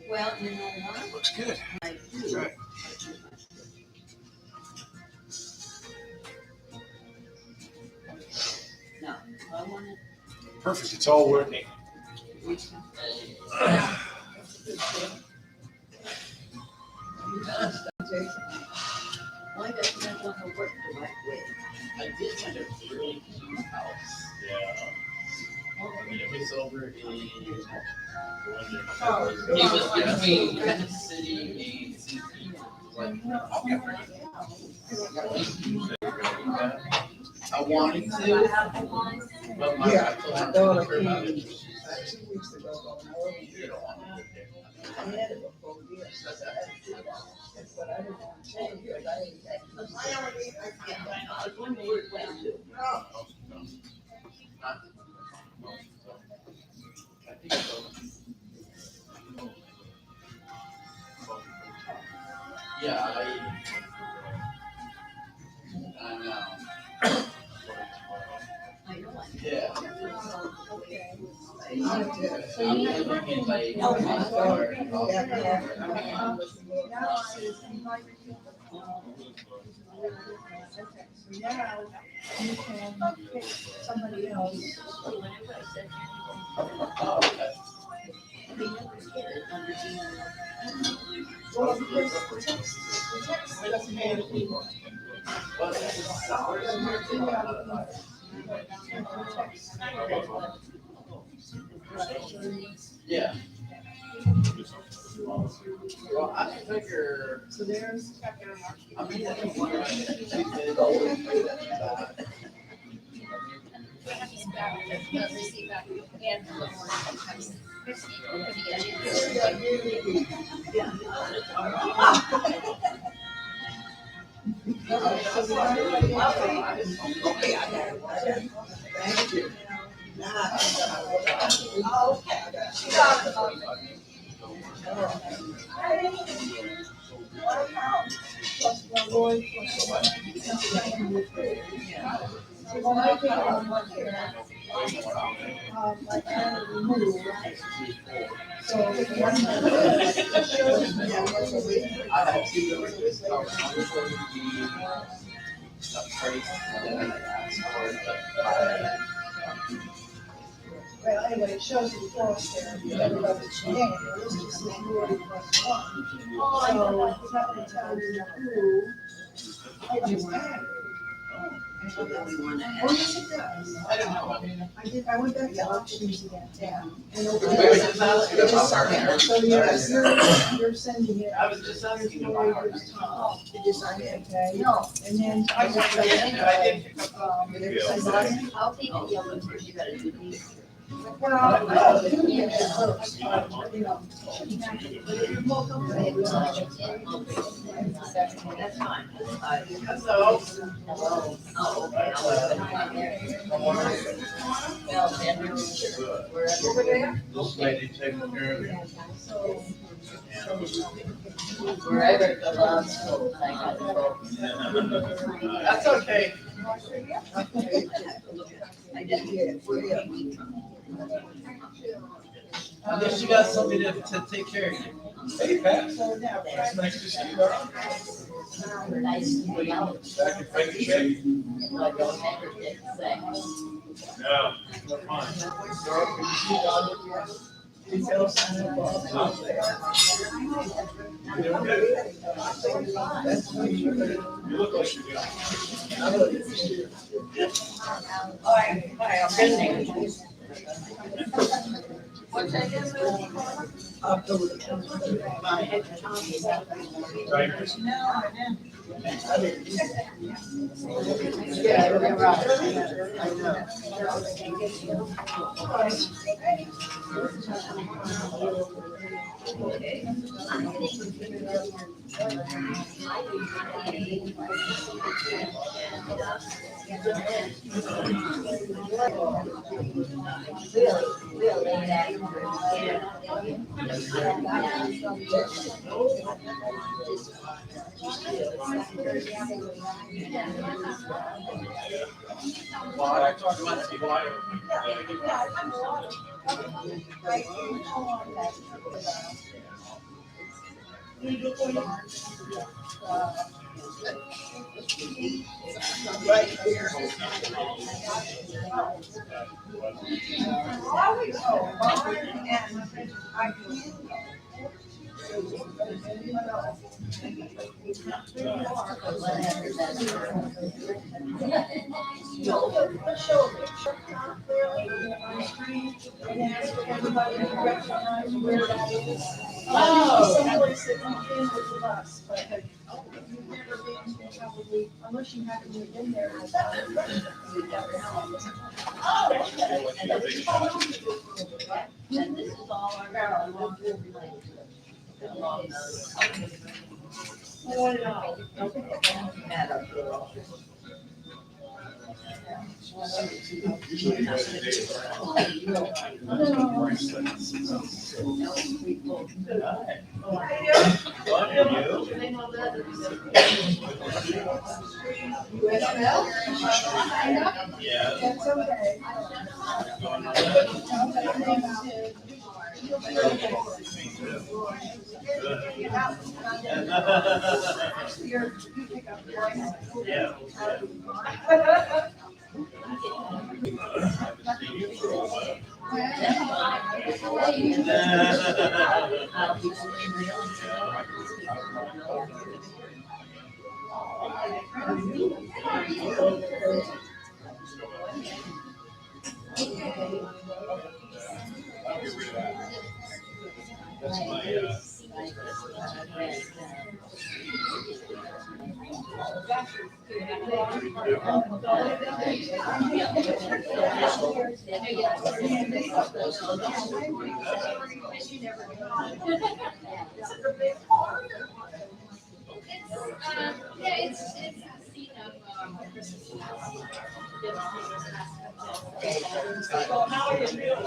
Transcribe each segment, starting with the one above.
Well, you know what? Looks good. I do. Right. No, I want it. Perfect. It's all working. Why doesn't that want to work the right way? I did find a really cute house. Yeah. And it was over in. He was between Kansas City and St. I wanted to, but my my daughter came 2 weeks ago. You don't want to live there. I had it before, yes. But I didn't want to change because I didn't take I was wondering where it went to. Yeah, I know. I know. Yeah. So now you can pick somebody else. Well, of course, the text doesn't have people. Yeah. Well, I figure. So there's. I mean, that's one of Thank you. Well, anyway, it shows the forest there, everybody's name, it was just the Gaylord plus one. So, it's not gonna tell you who, it just added. So that we want to Oh, have. yes, it does. I don't know. I went back to options again, yeah. And Wait, over wait, there, wait. so you're sending it. I was just asking about ours. Did you sign it, okay? No, And then. I did pick up. I'll take the yellow first, you gotta do these. Well, I'll do it first, you know. That's fine. Hello. Oh, okay. Well, then, Over there? This lady taking care of you. wherever it belongs, I got it. That's okay. I didn't get it. At least you got somebody to take care of you. Hey, Pat. So now, It's nice to see you. Laura. Nice to be out. Back in fighting shape. I don't ever get sick. No, we're fine. details on it. You doing good? You look like you're doing. All right, I'm getting Tigers. Yeah, you're right. Well, I talked about it. Right here. Oh, mine and I Let's show a picture on the screen and ask everybody to recognize where that is. Someplace that you've been with the bus, but you've never been to probably, unless you haven't even been there. And this is all our long Yeah. That's okay. Yeah. That's my, it's a scene Well, how are you feeling?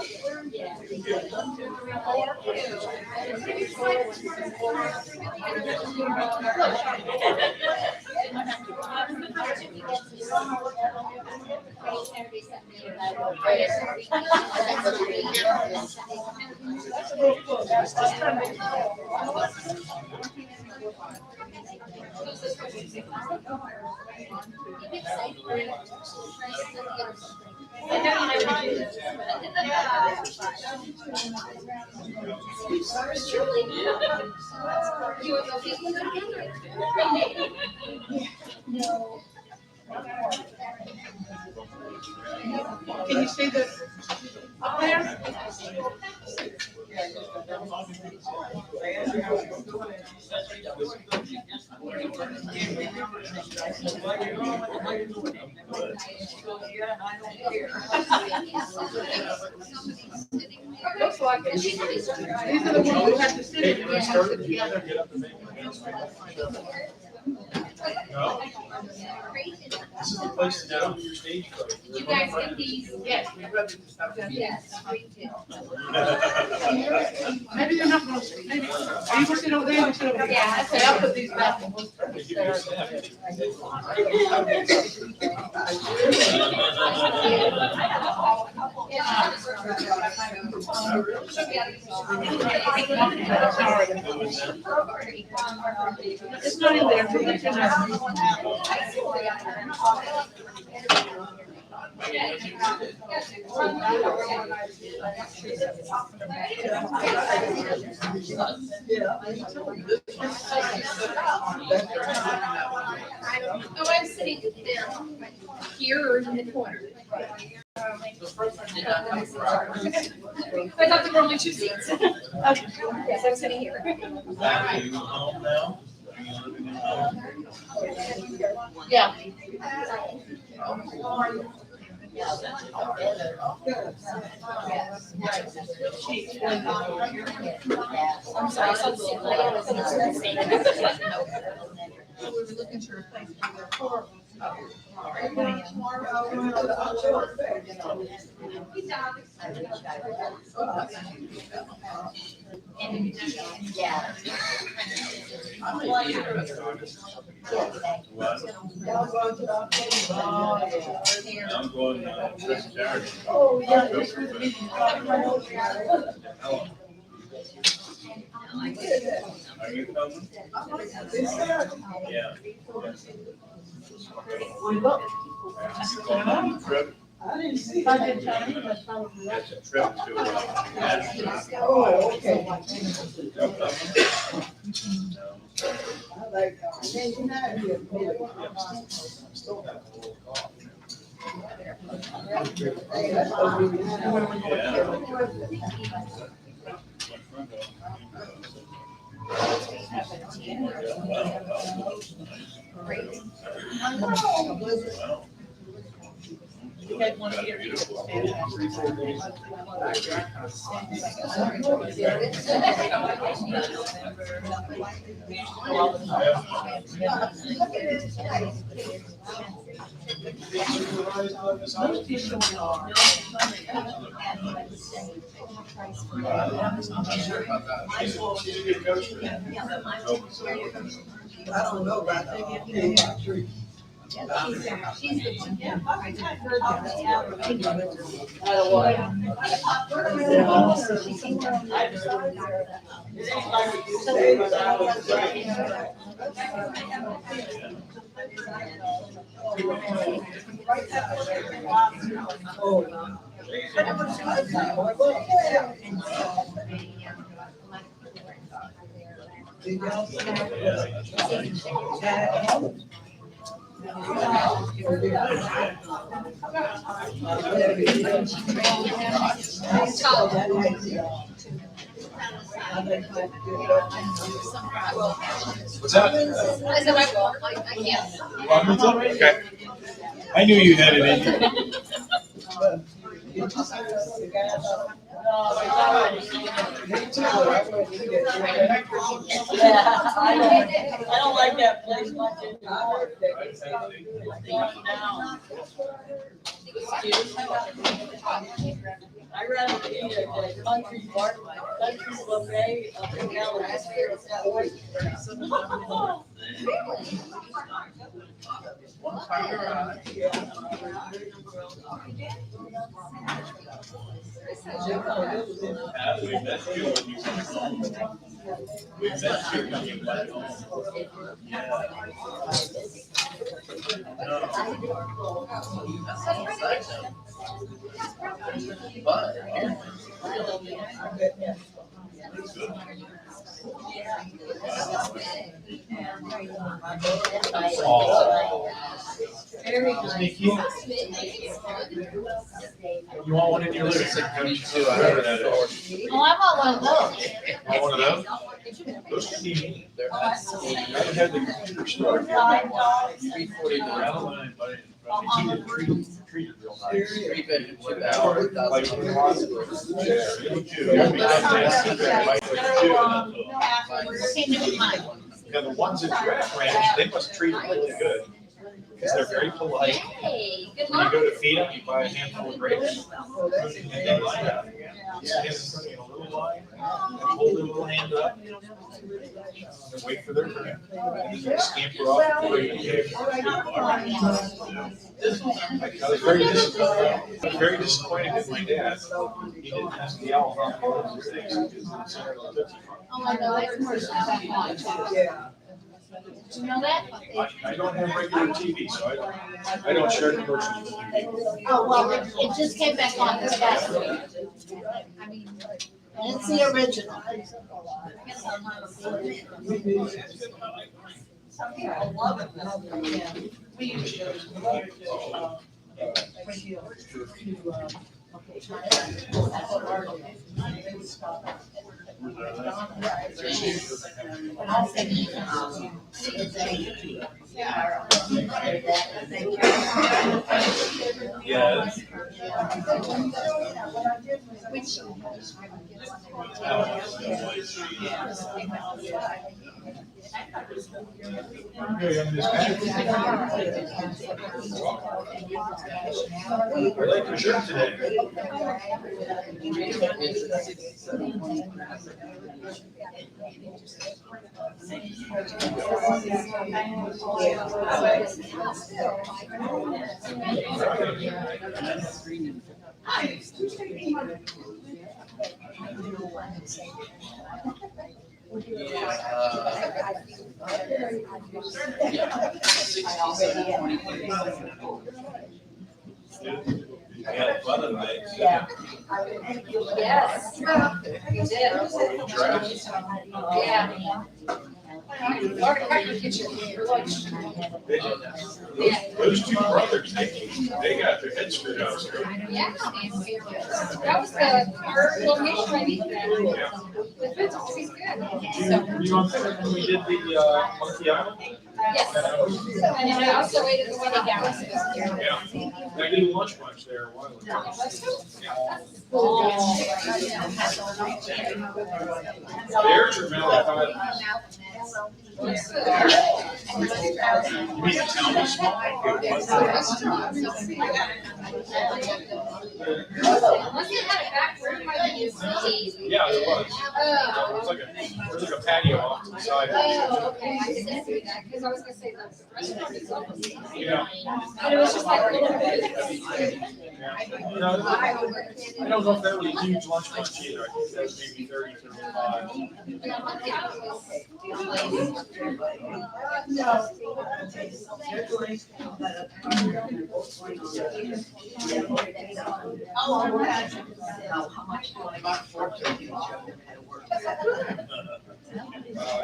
Can you see the up there? Looks like it. These are the ones who have to sit in. Get started, you gotta get up and make it. No? This is the place to down your stage. You guys get these? Yes, we rubbed it and stuff. Yes. Maybe they're not gonna, maybe, are you gonna sit over there or sit over here? Yeah. Okay, I'll put these back. It's not in there. It's in there. Oh, I'm sitting here or in the corner. I thought there were only two seats. Yes, I'm sitting here. Are you home now? Yeah. I'm sorry. We were looking for a place to go for. Yeah. What? I'm going this Saturday. Oh, yeah. Go for it. How long? Are you coming? Yeah. We look. You going on a trip? I didn't see I that. did Chinese, but probably. It's a trip to Nashville. Oh, okay. No. I like that. Still have a little cough. Hey, that's what we have. You had one here. Beautiful. I don't know about that. She's the one. I don't What's that? I said I won't, like, I can't. Okay. I knew you had it in you. I don't like that place much anymore. I'd rather be at the country park, country buffet up in Gaylord. We met you when you came home. We met you when you went home. Yeah. But Very Sneaky. You want one in your living room? Me too. I remember that. Oh, I want one of those. Want one of those? Those can be neat. I haven't had the computer store. I don't want anybody. He did treat it real nice. Like, yeah, the ones at Red Ranch, they must treat them really good. Because they're very polite. Hey, good When you luck. go to feed them, you buy a handful of grapes. And then stand in front of a little line, and hold their little hand up, and wait for their turn. And you scamper off before you get. I was very disappointed in my dad. He didn't ask the owls on the other things. Oh, I know, that's more stuff. Yeah. Did you know that? I don't have regular TV, so I don't share commercials with you. Oh, well, it just came back on this past week. I mean, and it's the original. Some people love it. We used to. yes. Which. I like your shirt today. Yeah, fun of it. Yeah. Yes. You did. Yeah. Those two brothers, they got their heads screwed up. Yeah. That was the location I needed. The food's always good. Were you on there when we did the Monkey Island? Yes. And then I also ate at the wedding galaxy. Yeah. I did a lunch bunch there a while ago. There's your Malachi. You mean the town was small? Yeah, there was. There was like a patio off to the side. Oh, okay. I didn't see that because I was gonna say the restaurant is open. Yeah. But it was just like a little bit. No, I don't know if that was a huge lunch bunch either. I think that was maybe 30, 35. How much do I got for it?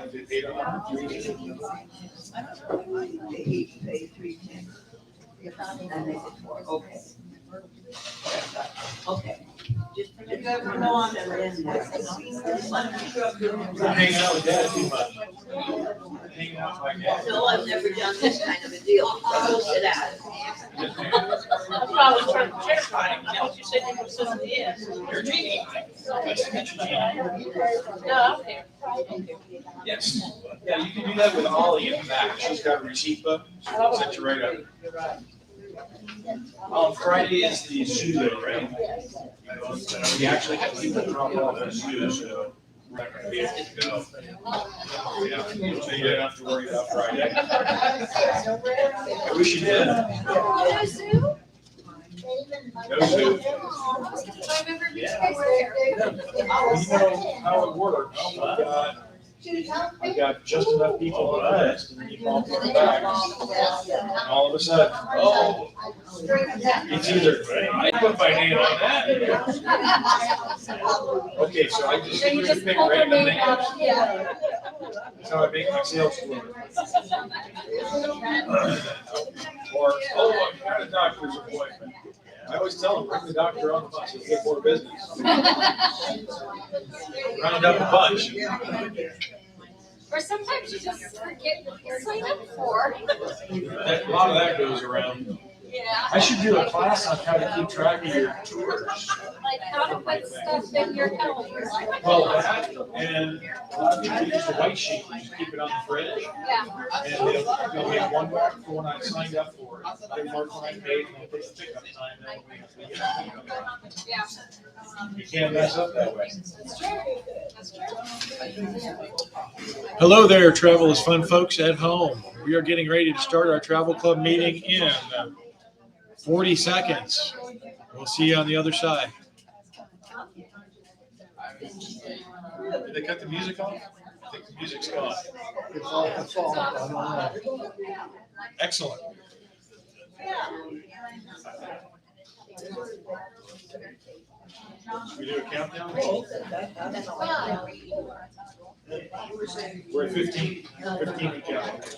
Is it 800? They each pay $3.10. And they get four, okay. Okay. Just you ever know I'm in I'm hanging out with Dad too much. Hanging out with my dad. No, I've never done this kind of a deal. I'll sit at it. That's why I was trying to clarify, you know, you said you were still in the end. You're Jeannie. Nice to meet you, Jeannie. No, okay. Yes. Yeah, you can do that with Ollie in the back. She's got a receipt book. She'll set you right up. Friday is the zoo day, right? We actually have people drop off at the zoo, so we're not gonna be able to go. Yeah, so you don't have to worry about Friday. I wish you did. No zoo? No zoo. I remember you guys there. You know how it works. We got just enough people on the list, and then you call for the bags. And all of a sudden, oh, it's either, I put my name on that. Okay, so I just. So you just pick pull their random name out, names. yeah. That's how I make my sales floor. Or, oh, I got a doctor's appointment. I always tell them, bring the doctor on the bus, you'll get more business. Round up a bunch. Or sometimes you just forget what you're signing up for. A lot of that goes around. Yeah. I should do a class on how to keep track of your tours. Like how to put stuff in your calendar. Well, that, and a lot of people use the white sheet, you just keep it on the fridge. Yeah. And they'll get one mark for when I signed up for it, they mark when I paid, and they'll put the pickup time, that way we have to get it. Yeah. You can't mess up that way. That's true. That's true. Hello there, Travel is Fun folks at home. We are getting ready to start our travel club meeting in 40 seconds. We'll see you on the other side. Did they cut the music off? I think the music's gone. Excellent. Should we do a countdown? We're at 15. 15 to count.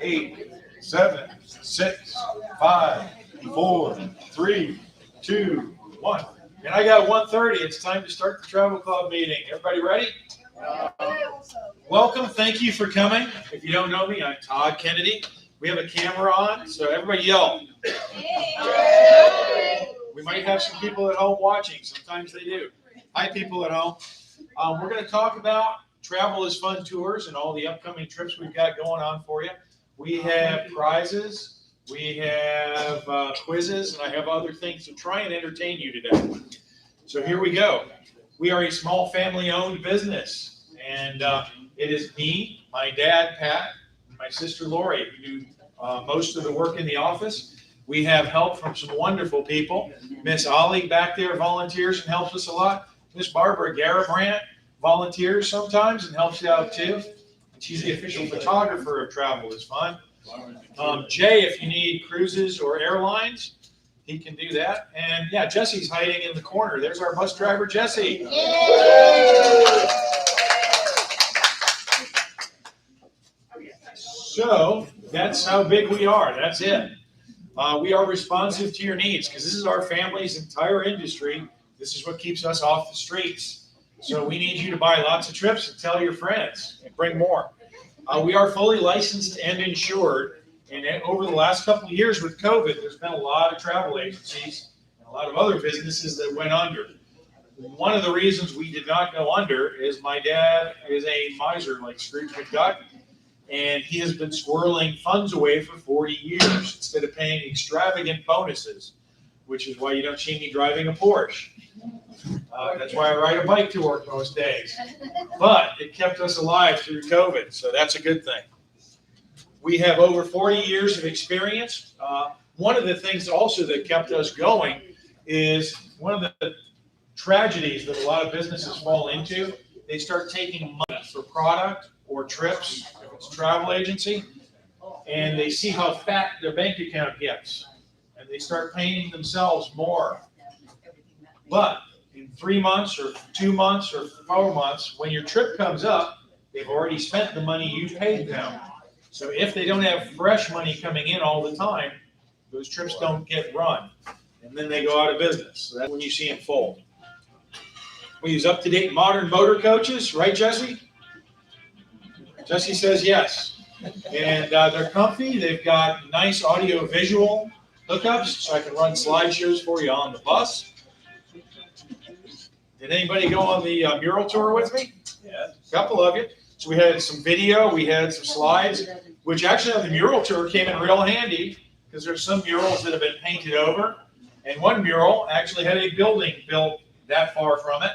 8, 7, 6, 5, 4, 3, 2, 1. And I got 1:30. It's time to start the travel club meeting. Everybody ready? Welcome. Thank you for coming. If you don't know me, I'm Todd Kennedy. We have a camera on, so everybody yell. We might have some people at home watching. Sometimes they do. Hi, people at home. We're going to talk about Travel is Fun tours and all the upcoming trips we've got going on for you. We have prizes, we have quizzes, and I have other things to try and entertain you today. So here we go. We are a small family-owned business, and it is me, my dad, Pat, and my sister, Lori, who do most of the work in the office. We have help from some wonderful people. Miss Ollie back there volunteers and helps us a lot. Miss Barbara Garabrandt volunteers sometimes and helps you out too. She's the official photographer of Travel is Fun. Jay, if you need cruises or airlines, he can do that. And yeah, Jesse's hiding in the corner. There's our bus driver, Jesse. So that's how big we are. That's it. We are responsive to your needs because this is our family's entire industry. This is what keeps us off the streets. So we need you to buy lots of trips and tell your friends and bring more. We are fully licensed and insured. And over the last couple of years with COVID, there's been a lot of travel agencies and a lot of other businesses that went under. One of the reasons we did not go under is my dad is a miser like Scrooge McDuck, and he has been squirreling funds away for 40 years instead of paying extravagant bonuses, which is why you don't see me driving a Porsche. That's why I ride a bike to work most days. But it kept us alive through COVID, so that's a good thing. We have over 40 years of experience. One of the things also that kept us going is one of the tragedies that a lot of businesses fall into. They start taking money for product or trips, if it's a travel agency, and they see how fat their bank account gets, and they start paying themselves more. But in 3 months or 2 months or 4 months, when your trip comes up, they've already spent the money you paid them. So if they don't have fresh money coming in all the time, those trips don't get run. And then they go out of business. So that's when you see them fold. We use up-to-date modern motor coaches, right, Jesse? Jesse says yes. And they're comfy. They've got nice audio-visual hookups, so I can run slideshows for you on the bus. Did anybody go on the Mural Tour with me? Yeah. A couple of you. So we had some video, we had some slides, which actually on the Mural Tour came in real handy because there's some murals that have been painted over. And one mural actually had a building built that far from it.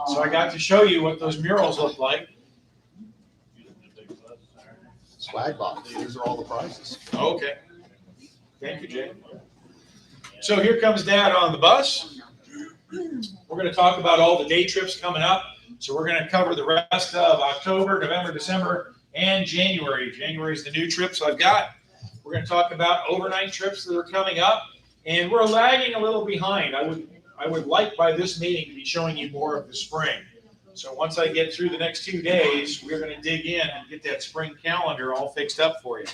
So I got to show you what those murals look like. Swag box. These are all the prizes. Okay. Thank you, Jay. So here comes Dad on the bus. We're going to talk about all the day trips coming up. So we're going to cover the rest of October, November, December, and January. January is the new trips I've got. We're going to talk about overnight trips that are coming up. And we're lagging a little behind. I would like by this meeting to be showing you more of the spring. So once I get through the next 2 days, we're going to dig in and get that spring calendar all fixed up for you.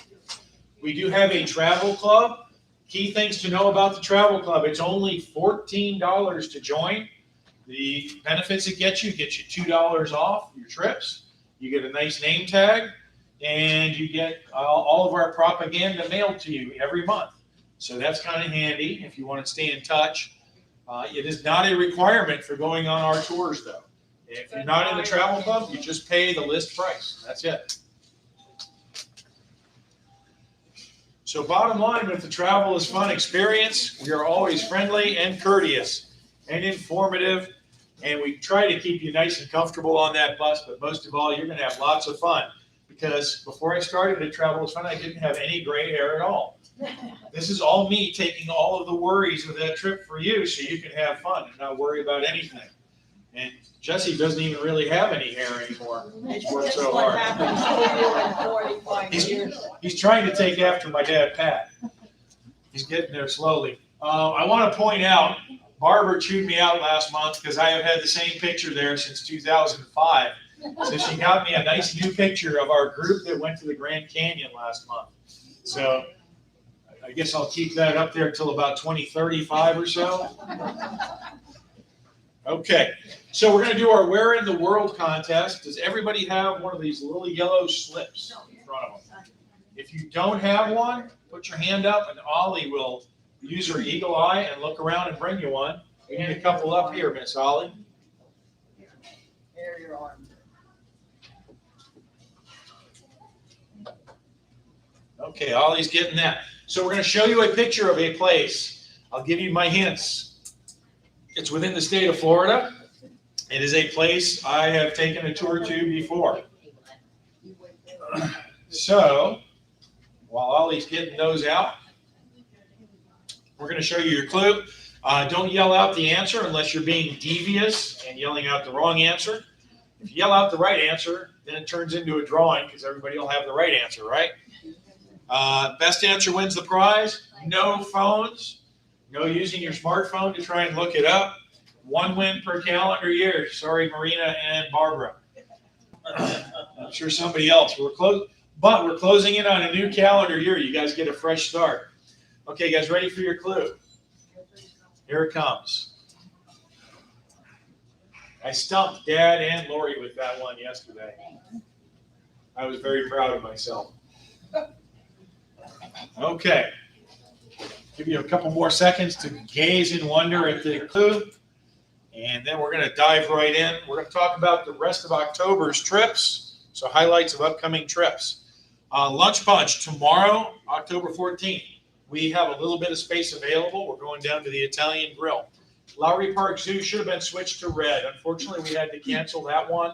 We do have a travel club. Key things to know about the travel club. It's only $14 to join. The benefits it gets you $2 off your trips. You get a nice name tag, and you get all of our propaganda mailed to you every month. So that's kind of handy if you want to stay in touch. It is not a requirement for going on our tours, though. If you're not in the travel club, you just pay the list price. That's it. So bottom line with the Travel is Fun experience, we are always friendly and courteous and informative, and we try to keep you nice and comfortable on that bus, but most of all, you're going to have lots of fun, because before I started at Travel is Fun, I didn't have any gray hair at all. This is all me taking all of the worries of that trip for you so you can have fun and not worry about anything. And Jesse doesn't even really have any hair anymore. He's worked so hard. He's trying to take after my dad, Pat. He's getting there slowly. I want to point out, Barbara chewed me out last month because I have had the same picture there since 2005. So she got me a nice new picture of our group that went to the Grand Canyon last month. So I guess I'll keep that up there until about 2035 or so. Okay, so we're going to do our Where in the World contest. Does everybody have one of these little yellow slips in front of them? If you don't have one, put your hand up and Ollie will use her eagle eye and look around and bring you one. We need a couple up here, Miss Ollie. There, your arm. Okay, Ollie's getting that. So we're going to show you a picture of a place. I'll give you my hints. It's within the state of Florida. It is a place I have taken a tour to before. So, while Ollie's getting those out, we're going to show you your clue. Don't yell out the answer unless you're being devious and yelling out the wrong answer. If you yell out the right answer, then it turns into a drawing because everybody will have the right answer, right? Best answer wins the prize. No phones. No using your smartphone to try and look it up. 1 win per calendar year. Sorry, Marina and Barbara. I'm sure somebody else. But we're closing in on a new calendar year. You guys get a fresh start. Okay, guys, ready for your clue? Here it comes. I stumped Dad and Lori with that one yesterday. I was very proud of myself. Okay. Give you a couple more seconds to gaze in wonder at the clue. And then we're going to dive right in. We're going to talk about the rest of October's trips. So highlights of upcoming trips. Lunch Punch tomorrow, October 14th. We have a little bit of space available. We're going down to the Italian Grill. Lowry Park Zoo should have been switched to red. Unfortunately, we had to cancel that one.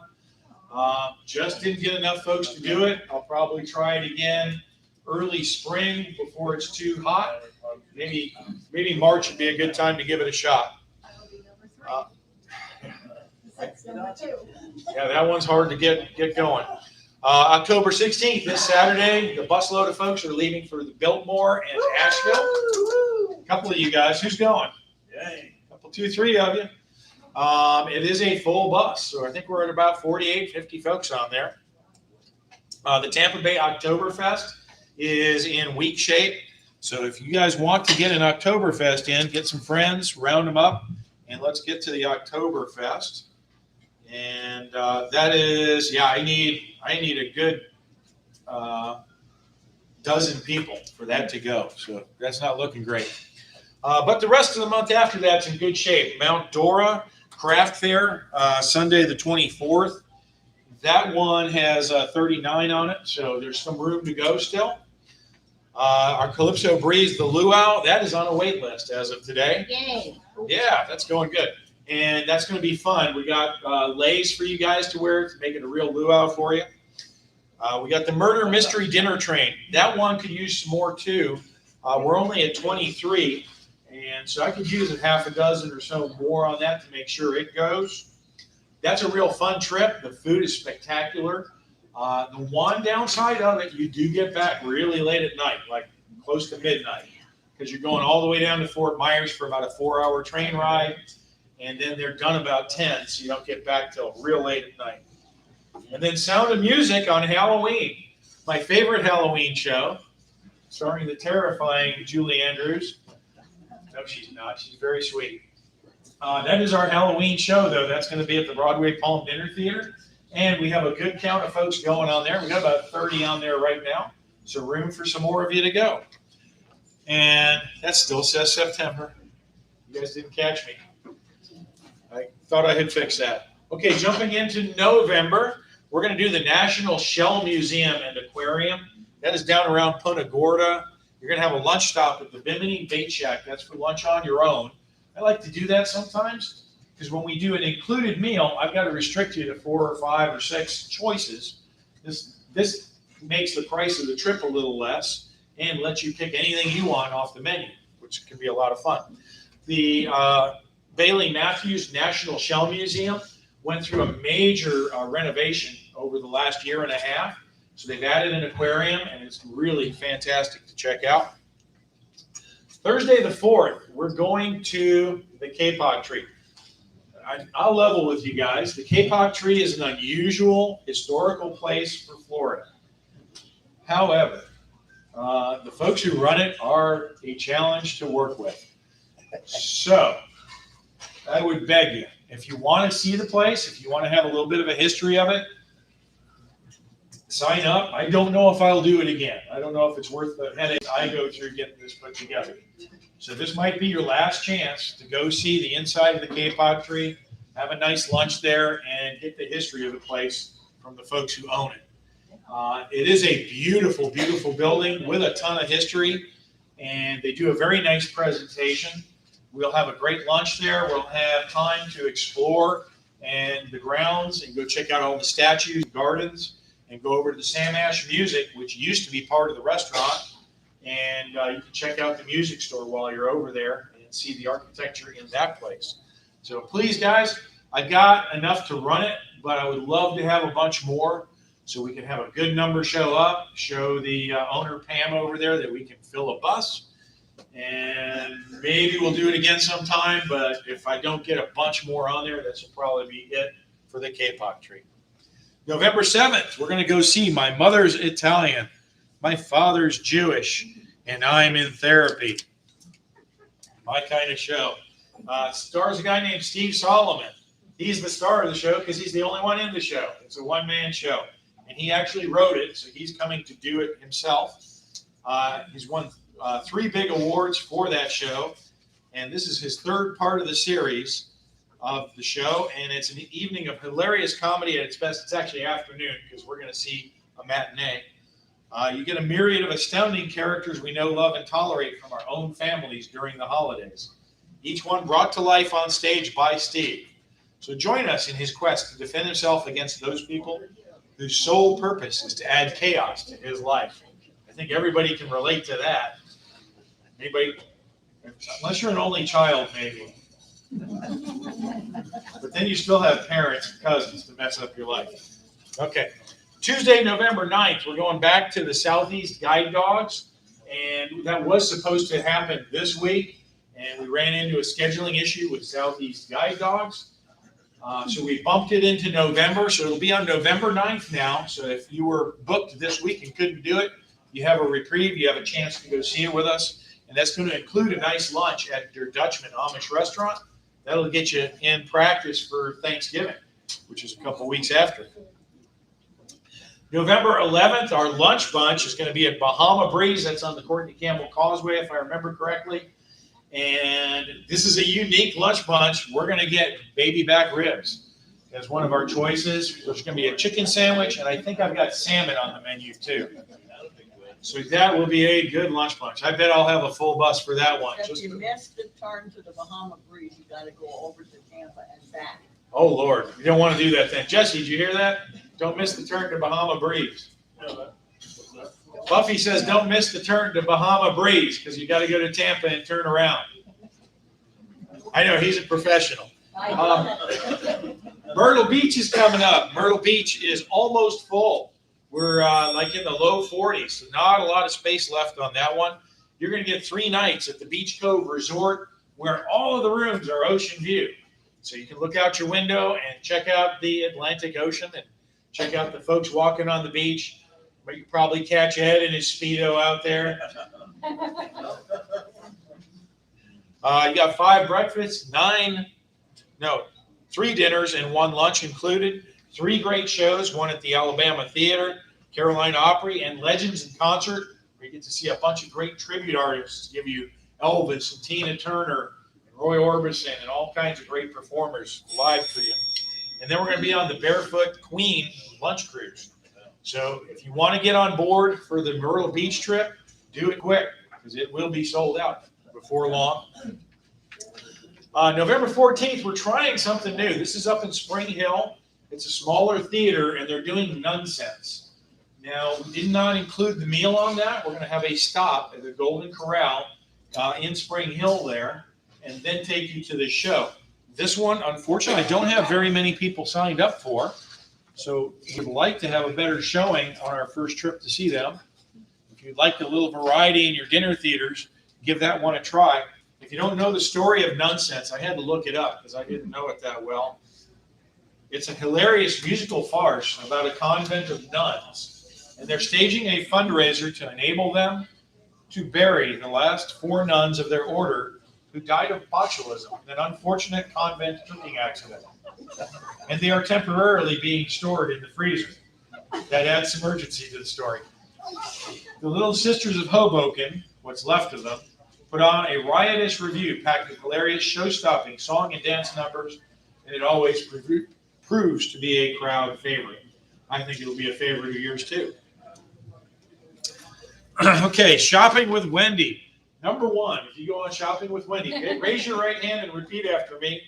Just didn't get enough folks to do it. I'll probably try it again early spring before it's too hot. Maybe March would be a good time to give it a shot. Yeah, that one's hard to get going. October 16th, this Saturday, the busload of folks are leaving for the Biltmore and Asheville. A couple of you guys, who's going? Yay. A couple, 2, 3 of you. It is a full bus, so I think we're at about 48, 50 folks on there. The Tampa Bay Oktoberfest is in weak shape. So if you guys want to get an Oktoberfest in, get some friends, round them up, and let's get to the Oktoberfest. And that is, yeah, I need a good dozen people for that to go. So that's not looking great. But the rest of the month after that's in good shape. Mount Dora Craft Fair, Sunday the 24th. That one has 39 on it, so there's some room to go still. Our Calypso Breeze, the Luau, that is on a wait list as of today. Yay. Yeah, that's going good. And that's going to be fun. We got leis for you guys to wear to make it a real luau for you. We got the Murder Mystery Dinner Train. That one could use some more too. We're only at 23, and so I could use a half a dozen or so more on that to make sure it goes. That's a real fun trip. The food is spectacular. The one downside of it, you do get back really late at night, like close to midnight, because you're going all the way down to Fort Myers for about a 4-hour train ride. And then they're done about 10, so you don't get back till real late at night. And then Sound of Music on Halloween, my favorite Halloween show, starring the terrifying Julie Andrews. No, she's not. She's very sweet. That is our Halloween show, though. That's going to be at the Broadway Palm Dinner Theater. And we have a good count of folks going on there. We've got about 30 on there right now, so room for some more of you to go. And that still says September. You guys didn't catch me. I thought I had fixed that. Okay, jumping into November, we're going to do the National Shell Museum and Aquarium. That is down around Punta Gorda. You're going to have a lunch stop at the Bimini Bait Shack. That's for lunch on your own. I like to do that sometimes because when we do an included meal, I've got to restrict you to 4 or 5 or 6 choices. This makes the price of the trip a little less and lets you pick anything you want off the menu, which can be a lot of fun. The Bailey Matthews National Shell Museum went through a major renovation over the last year and a half. So they've added an aquarium, and it's really fantastic to check out. Thursday the 4th, we're going to the Kapok Tree. I'll level with you guys. The Kapok Tree is an unusual historical place for Florida. However, the folks who run it are a challenge to work with. So I would beg you, if you want to see the place, if you want to have a little bit of a history of it, sign up. I don't know if I'll do it again. I don't know if it's worth the headache I go through getting this put together. So this might be your last chance to go see the inside of the K-pop tree, have a nice lunch there, and get the history of the place from the folks who own it. It is a beautiful, beautiful building with a ton of history, and they do a very nice presentation. We'll have a great lunch there. We'll have time to explore and the grounds and go check out all the statues, gardens, and go over to the Sam Ash Music, which used to be part of the restaurant. And you can check out the music store while you're over there and see the architecture in that place. So please, guys, I got enough to run it, but I would love to have a bunch more so we can have a good number show up, show the owner, Pam, over there that we can fill a bus. And maybe we'll do it again sometime, but if I don't get a bunch more on there, this will probably be it for the K-pop tree. November 7th, we're going to go see My Mother's Italian, My Father's Jewish, and I'm in Therapy. My kind of show. Stars a guy named Steve Solomon. He's the star of the show because he's the only one in the show. It's a one-man show. And he actually wrote it, so he's coming to do it himself. He's won 3 big awards for that show. And this is his 3rd part of the series of the show. And it's an evening of hilarious comedy at its best. It's actually afternoon because we're going to see a matinee. You get a myriad of astounding characters we know, love, and tolerate from our own families during the holidays. Each one brought to life on stage by Steve. So join us in his quest to defend himself against those people whose sole purpose is to add chaos to his life. I think everybody can relate to that. Anybody? Unless you're an only child, maybe. But then you still have parents and cousins to mess up your life. Okay. Tuesday, November 9th, we're going back to the Southeast Guide Dogs. And that was supposed to happen this week. And we ran into a scheduling issue with Southeast Guide Dogs. So we bumped it into November. So it'll be on November 9th now. So if you were booked this week and couldn't do it, you have a reprieve. You have a chance to go see it with us. And that's going to include a nice lunch at Der Dutchman Amish restaurant. That'll get you in practice for Thanksgiving, which is a couple weeks after. November 11th, our lunch bunch is going to be at Bahama Breeze. That's on the Courtney Campbell Causeway, if I remember correctly. And this is a unique lunch bunch. We're going to get baby back ribs as one of our choices. There's going to be a chicken sandwich, and I think I've got salmon on the menu too. So that will be a good lunch bunch. I bet I'll have a full bus for that one. If you missed the turn to the Bahama Breeze, you got to go over to Tampa and back. Oh, Lord. You don't want to do that then. Jesse, did you hear that? Don't miss the turn to Bahama Breeze. Buffy says don't miss the turn to Bahama Breeze because you got to go to Tampa and turn around. I know, he's a professional. Myrtle Beach is coming up. Myrtle Beach is almost full. We're like in the low 40s, so not a lot of space left on that one. You're going to get 3 nights at the Beach Cove Resort where all of the rooms are ocean view. So you can look out your window and check out the Atlantic Ocean and check out the folks walking on the beach. But you probably catch Ed in his Speedo out there. You got 5 breakfasts, 3 dinners and 1 lunch included. 3 great shows, one at the Alabama Theater, Carolina Opry, and Legends in Concert, where you get to see a bunch of great tribute artists give you Elvis and Tina Turner and Roy Orbison and all kinds of great performers live for you. And then we're going to be on the Barefoot Queen lunch cruise. So if you want to get on board for the Myrtle Beach trip, do it quick because it will be sold out before long. November 14th, we're trying something new. This is up in Spring Hill. It's a smaller theater, and they're doing Nonsense. Now, we did not include the meal on that. We're going to have a stop at the Golden Corral in Spring Hill there, and then take you to the show. This one, unfortunately, I don't have very many people signed up for, so we'd like to have a better showing on our first trip to see them. If you'd like a little variety in your dinner theaters, give that one a try. If you don't know the story of Nonsense, I had to look it up because I didn't know it that well. It's a hilarious musical farce about a convent of nuns, and they're staging a fundraiser to enable them to bury the last 4 nuns of their order who died of botulism in an unfortunate convent cooking accident. And they are temporarily being stored in the freezer. That adds some urgency to the story. The Little Sisters of Hoboken, what's left of them, put on a riotous revue packed with hilarious, show-stopping song and dance numbers, and it always proves to be a crowd favorite. I think it'll be a favorite of yours, too. Okay, shopping with Wendy. Number one, if you go on shopping with Wendy, raise your right hand and repeat after me.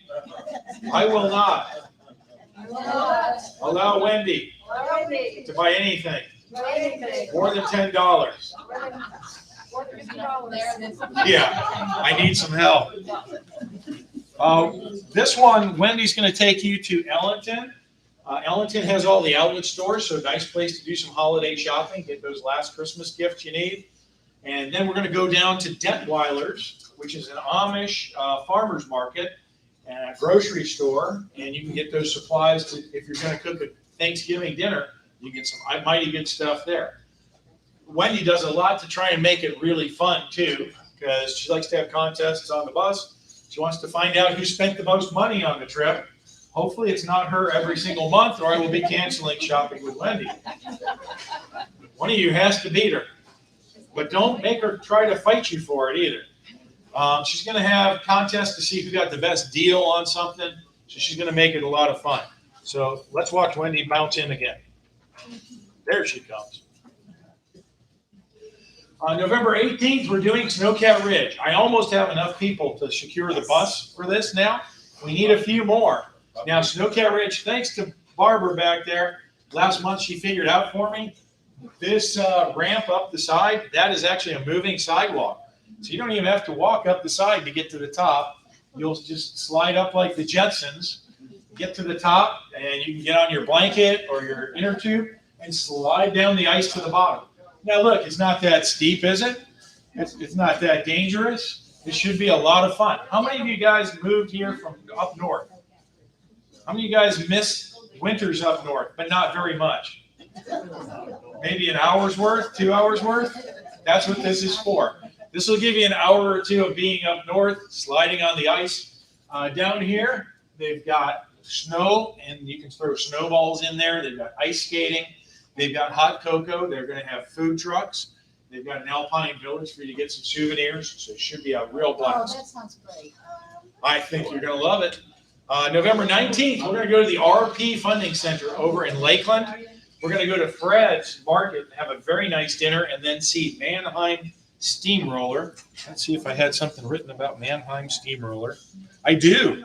I will not allow Wendy to buy anything more than $10. Yeah, I need some help. This one, Wendy's going to take you to Ellington. Ellington has all the outlet stores, so nice place to do some holiday shopping, get those last Christmas gifts you need. And then we're going to go down to Detweiler's, which is an Amish farmer's market and a grocery store, and you can get those supplies to, if you're going to cook a Thanksgiving dinner, you get some mighty good stuff there. Wendy does a lot to try and make it really fun, too, because she likes to have contests on the bus. She wants to find out who spent the most money on the trip. Hopefully it's not her every single month, or I will be canceling shopping with Wendy. One of you has to beat her. But don't make her try to fight you for it either. She's going to have contests to see who got the best deal on something. So she's going to make it a lot of fun. So let's watch Wendy bounce in again. There she comes. On November 18th, we're doing Snowcat Ridge. I almost have enough people to secure the bus for this now. We need a few more. Now, Snowcat Ridge, thanks to Barbara back there, last month she figured out for me, this ramp up the side, that is actually a moving sidewalk. So you don't even have to walk up the side to get to the top. You'll just slide up like the Jetsons, get to the top, and you can get on your blanket or your inner tube and slide down the ice to the bottom. Now look, it's not that steep, is it? It's not that dangerous. It should be a lot of fun. How many of you guys moved here from up north? How many of you guys miss winters up north, but not very much? Maybe an hour's worth, 2 hours worth? That's what this is for. This will give you an hour or two of being up north, sliding on the ice. Down here, they've got snow, and you can throw snowballs in there. They've got ice skating. They've got hot cocoa. They're going to have food trucks. They've got an alpine village for you to get some souvenirs. So it should be a real blast. Oh, that sounds great. I think you're going to love it. November 19th, we're going to go to the RP Funding Center over in Lakeland. We're going to go to Fred's Market, have a very nice dinner, and then see Mannheim Steamroller. Let's see if I had something written about Mannheim Steamroller. I do.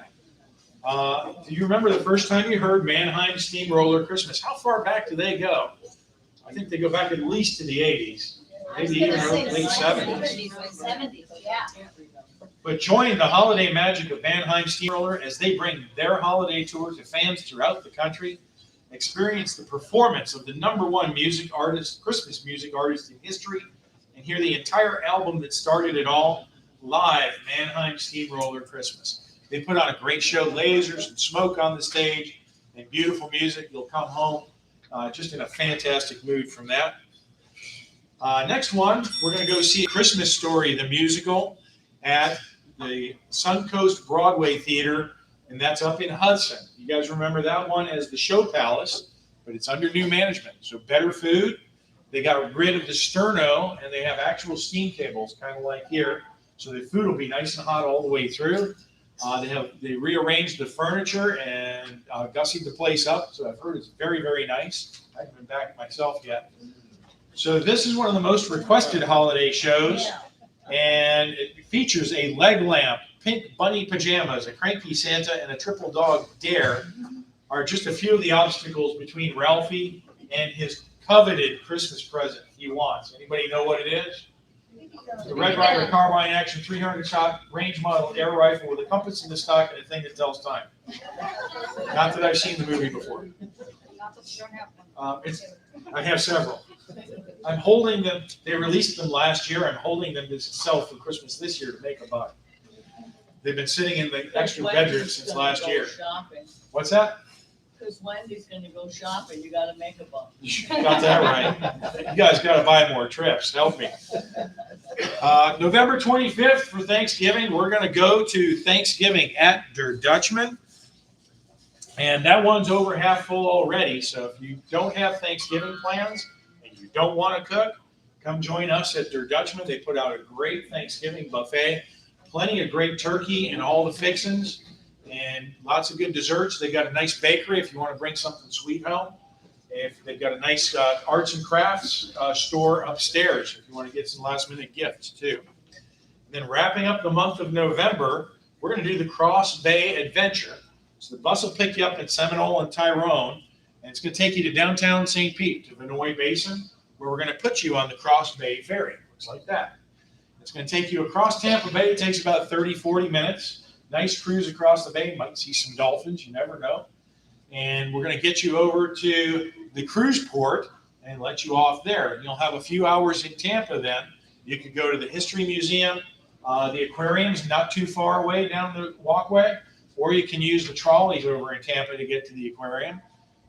Do you remember the first time you heard Mannheim Steamroller Christmas? How far back do they go? I think they go back at least to the 80s, maybe even late 70s. Yeah. But join the holiday magic of Mannheim Steamroller as they bring their holiday tour to fans throughout the country. Experience the performance of the #1 music artist, Christmas music artist in history, and hear the entire album that started it all live, Mannheim Steamroller Christmas. They put on a great show, lasers and smoke on the stage, and beautiful music. You'll come home just in a fantastic mood from that. Next one, we're going to go see Christmas Story, the musical, at the Suncoast Broadway Theater, and that's up in Hudson. You guys remember that one as the Show Palace, but it's under new management. So better food. They got rid of the sterno, and they have actual steam tables, kind of like here. So the food will be nice and hot all the way through. They rearranged the furniture and gussied the place up. So I've heard it's very, very nice. I haven't been back myself yet. So this is one of the most requested holiday shows, and it features a leg lamp, pink bunny pajamas, a cranky Santa, and a triple dog dare are just a few of the obstacles between Ralphie and his coveted Christmas present he wants. Anybody know what it is? The Red Ryder Carbine Action 300-shot range model air rifle with a compass in the stock and a thing that tells time. Not that I've seen the movie before. I have several. I'm holding them. They released them last year. I'm holding them to sell for Christmas this year to make a buck. They've been sitting in the extra bedroom since last year. What's that? Because Wendy's going to go shopping, you got to make a buck. You got that right. You guys got to buy more trips. Help me. November 25th for Thanksgiving, we're going to go to Thanksgiving at Der Dutchman. And that one's over half full already. So if you don't have Thanksgiving plans and you don't want to cook, come join us at their Dutchman. They put out a great Thanksgiving buffet, plenty of great turkey and all the fixings, and lots of good desserts. They got a nice bakery if you want to bring something sweet home. If they've got a nice arts and crafts store upstairs if you want to get some last minute gifts too. And then wrapping up the month of November, we're going to do the Cross Bay Adventure. So the bus will pick you up at Seminole and Tyrone, and it's going to take you to downtown St. Pete, to Vinoy Basin, where we're going to put you on the Cross Bay Ferry. Looks like that. It's going to take you across Tampa Bay. It takes about 30, 40 minutes. Nice cruise across the bay. You might see some dolphins. You never know. And we're going to get you over to the cruise port and let you off there. And you'll have a few hours in Tampa then. You could go to the History Museum. The aquarium's not too far away down the walkway. Or you can use the trolleys over in Tampa to get to the aquarium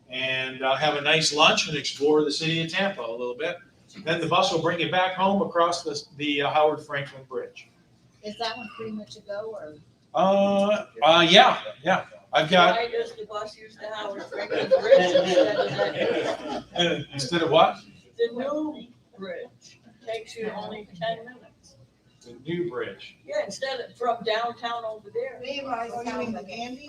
and have a nice lunch and explore the city of Tampa a little bit. Then the bus will bring you back home across the Howard Franklin Bridge. Is that one free much to go or? Yeah. I've got. Why does the bus use the Howard Franklin Bridge instead of that? Instead of what? The new bridge takes you only 10 minutes. The new bridge. Yeah, instead of from downtown over there. Levi, oh, you mean the Andy?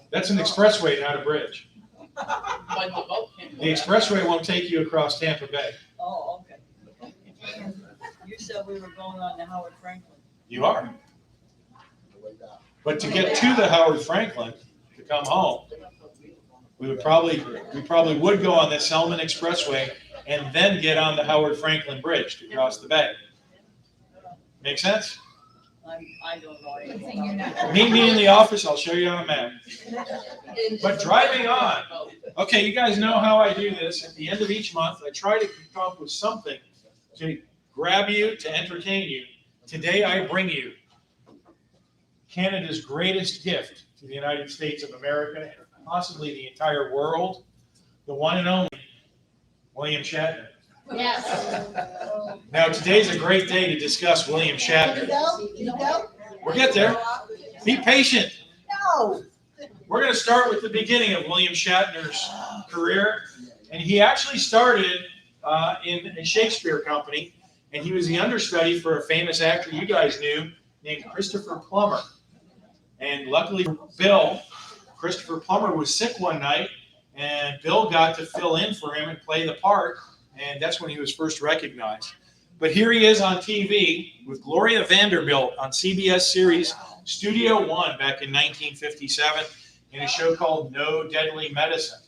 That's an expressway, not a bridge. But the boat can. The expressway won't take you across Tampa Bay. Oh, okay. You said we were going on the Howard Franklin. You are. But to get to the Howard Franklin, to come home, we probably would go on the Selman Expressway and then get on the Howard Franklin Bridge to cross the bay. Make sense? I don't know Good anything thing you're about not. Meet me in the office. I'll show you on a map. But driving on. Okay, you guys know how I do this. At the end of each month, I try to come up with something to grab you, to entertain you. Today, I bring you Canada's greatest gift to the United States of America, and possibly the entire world, the one and only William Shatner. Yes. Now, today's a great day to discuss William Did Shatner. you go? Did you go? We'll get there. Be patient. No. We're going to start with the beginning of William Shatner's career. And he actually started in a Shakespeare company, and he was the understudy for a famous actor you guys knew named Christopher Plummer. And luckily for Bill, Christopher Plummer was sick one night, and Bill got to fill in for him and play the part, and that's when he was first recognized. But here he is on TV with Gloria Vanderbilt on CBS series Studio One back in 1957 in a show called No Deadly Medicine.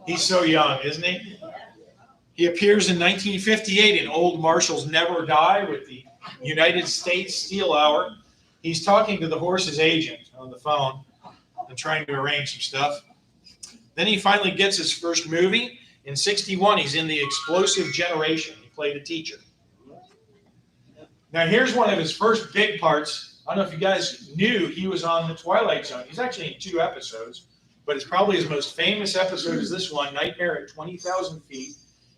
He's so young, isn't he? He appears in 1958 in Old Marshals Never Die with the United States Steel Hour. He's talking to the horse's agent on the phone and trying to arrange some stuff. Then he finally gets his first movie. In 61, he's in The Explosive Generation. He played a teacher. Now, here's one of his first big parts. I don't know if you guys knew he was on The Twilight Zone. He's actually in 2 episodes, but it's probably his most famous episode is this one, Nightmare at 20,000 Feet.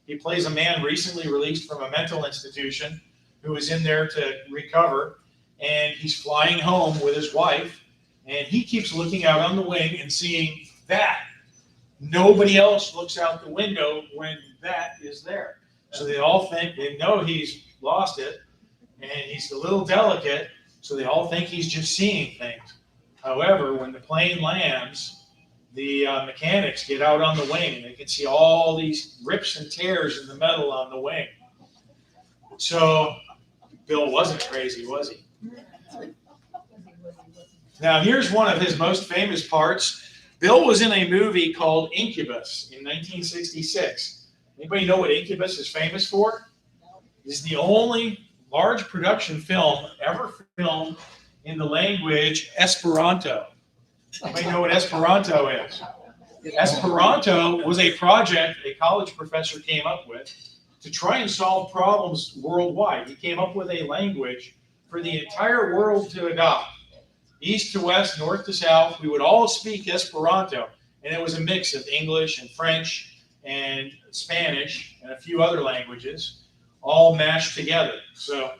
He plays a man recently released from a mental institution who is in there to recover, and he's flying home with his wife, and he keeps looking out on the wing and seeing that. Nobody else looks out the window when that is there. So they all think, they know he's lost it, and he's a little delicate, so they all think he's just seeing things. However, when the plane lands, the mechanics get out on the wing, and they can see all these rips and tears in the metal on the wing. So Bill wasn't crazy, was he? Now, here's one of his most famous parts. Bill was in a movie called Incubus in 1966. Anybody know what Incubus is famous for? It's the only large production film ever filmed in the language Esperanto. Anybody know what Esperanto is? Esperanto was a project a college professor came up with to try and solve problems worldwide. He came up with a language for the entire world to adopt. East to west, north to south, we would all speak Esperanto. And it was a mix of English and French and Spanish and a few other languages, all mashed together. So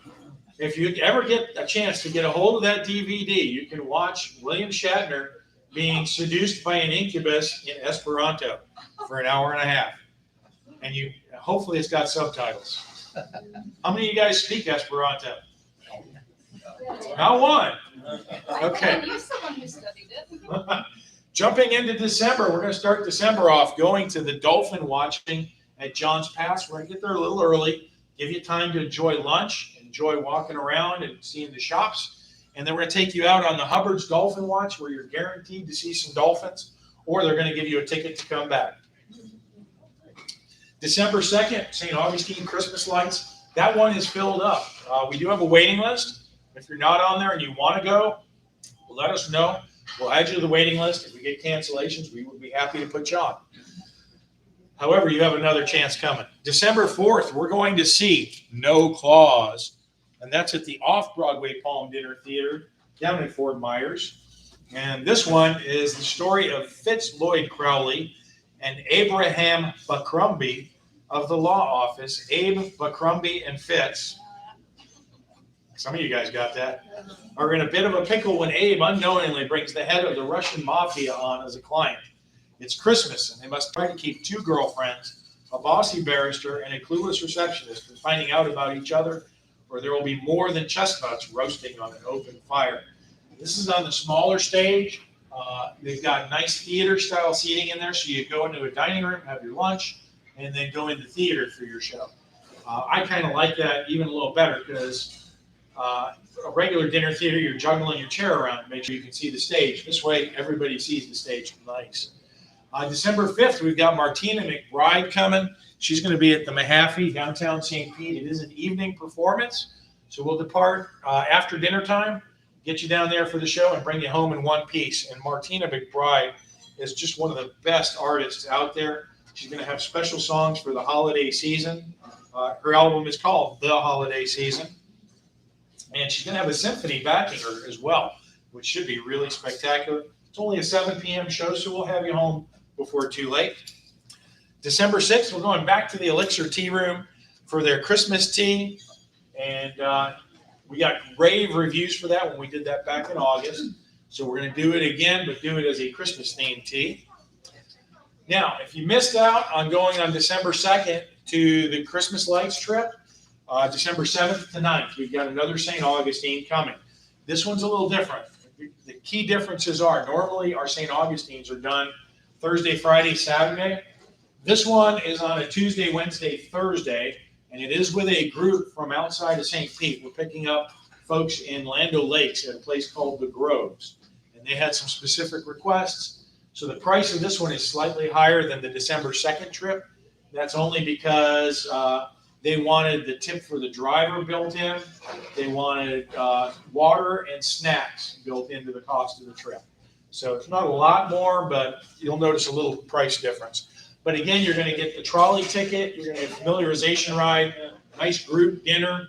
if you ever get a chance to get a hold of that DVD, you can watch William Shatner being seduced by an incubus in Esperanto for an hour and a half. And hopefully it's got subtitles. How many of you guys speak Esperanto? Not one. Okay. I knew someone who studied it. Jumping into December, we're going to start December off going to the dolphin watching at John's Pass. We're going to get there a little early, give you time to enjoy lunch, enjoy walking around and seeing the shops. And then we're going to take you out on the Hubbard's Dolphin Watch where you're guaranteed to see some dolphins, or they're going to give you a ticket to come back. December 2nd, St. Augustine Christmas lights. That one is filled up. We do have a waiting list. If you're not on there and you want to go, let us know. We'll add you to the waiting list. If we get cancellations, we would be happy to put you on. However, you have another chance coming. December 4th, we're going to see No Claws. And that's at the off-Broadway Palm Dinner Theater down in Fort Myers. And this one is the story of Fitz Lloyd Crowley and Abraham Buckrumby of the law office. Abe, Buckrumby, and Fitz, some of you guys got that, are in a bit of a pickle when Abe unknowingly brings the head of the Russian mafia on as a client. It's Christmas, and they must try to keep two girlfriends, a bossy barrister and a clueless receptionist, from finding out about each other, or there will be more than chestnuts roasting on an open fire. This is on the smaller stage. They've got nice theater-style seating in there, so you go into a dining room, have your lunch, and then go into theater for your show. I kind of like that even a little better because a regular dinner theater, you're juggling your chair around to make sure you can see the stage. This way, everybody sees the stage. Nice. December 5th, we've got Martina McBride coming. She's going to be at the Mahaffey, downtown St. Pete. It is an evening performance, so we'll depart after dinner time, get you down there for the show, and bring you home in one piece. And Martina McBride is just one of the best artists out there. She's going to have special songs for the holiday season. Her album is called The Holiday Season. And she's going to have a symphony backing her as well, which should be really spectacular. It's only a 7 p.m. show, so we'll have you home before too late. December 6th, we're going back to the Elixir Tea Room for their Christmas tea. And we got rave reviews for that when we did that back in August. So we're going to do it again, but do it as a Christmas-themed tea. Now, if you missed out on going on December 2nd to the Christmas Lights trip, December 7th to 9th, we've got another St. Augustine coming. This one's a little different. The key differences are normally our St. Augustines are done Thursday, Friday, Saturday. This one is on a Tuesday, Wednesday, Thursday, and it is with a group from outside of St. Pete. We're picking up folks in Land O'Lakes at a place called The Groves, and they had some specific requests. So the price of this one is slightly higher than the December 2nd trip. That's only because they wanted the tip for the driver built in. They wanted water and snacks built into the cost of the trip. So it's not a lot more, but you'll notice a little price difference. But again, you're going to get the trolley ticket. You're going to get a familiarization ride, nice group dinner,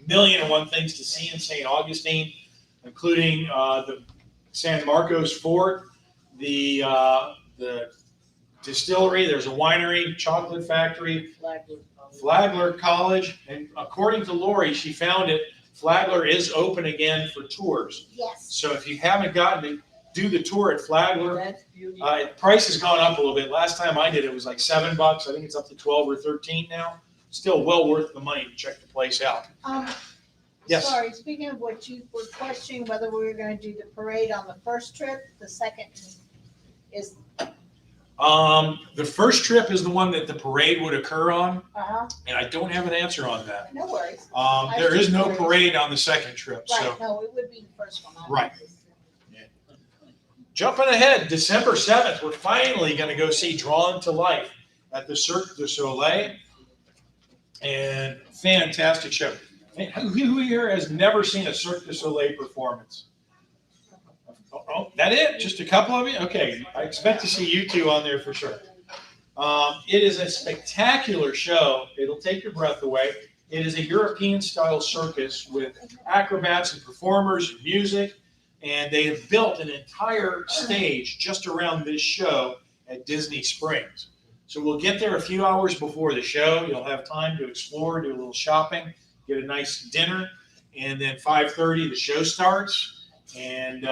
1,000,001 things to see in St. Augustine, including the San Marcos Fort, the distillery. There's a winery, chocolate factory, Flagler College, and according to Lori, she found it. Flagler is open again for tours. Yes. So if you haven't gotten to do the tour at Flagler, That's beautiful. price has gone up a little bit. Last time I did it was like $7. I think it's up to 12 or 13 now. Still well worth the money to check the place out. Yes. Sorry, speaking of what you were questioning, whether we were going to do the parade on the first trip, the second is, The first trip is the one that the parade would occur on, uh-huh, and I don't have an answer on that. no worries. There is no parade on the second trip, so. Right, no, it would be the first one. Right. Jumping ahead, December 7th, we're finally going to go see Drawn to Life at the Cirque du Soleil. And fantastic show. Who here has never seen a Cirque du Soleil performance? Oh, that it? Just a couple of you? Okay, I expect to see you two on there for sure. It is a spectacular show. It'll take your breath away. It is a European-style circus with acrobats and performers and music. And they have built an entire stage just around this show at Disney Springs. So we'll get there a few hours before the show. You'll have time to explore, do a little shopping, get a nice dinner, and then 5:30 the show starts. And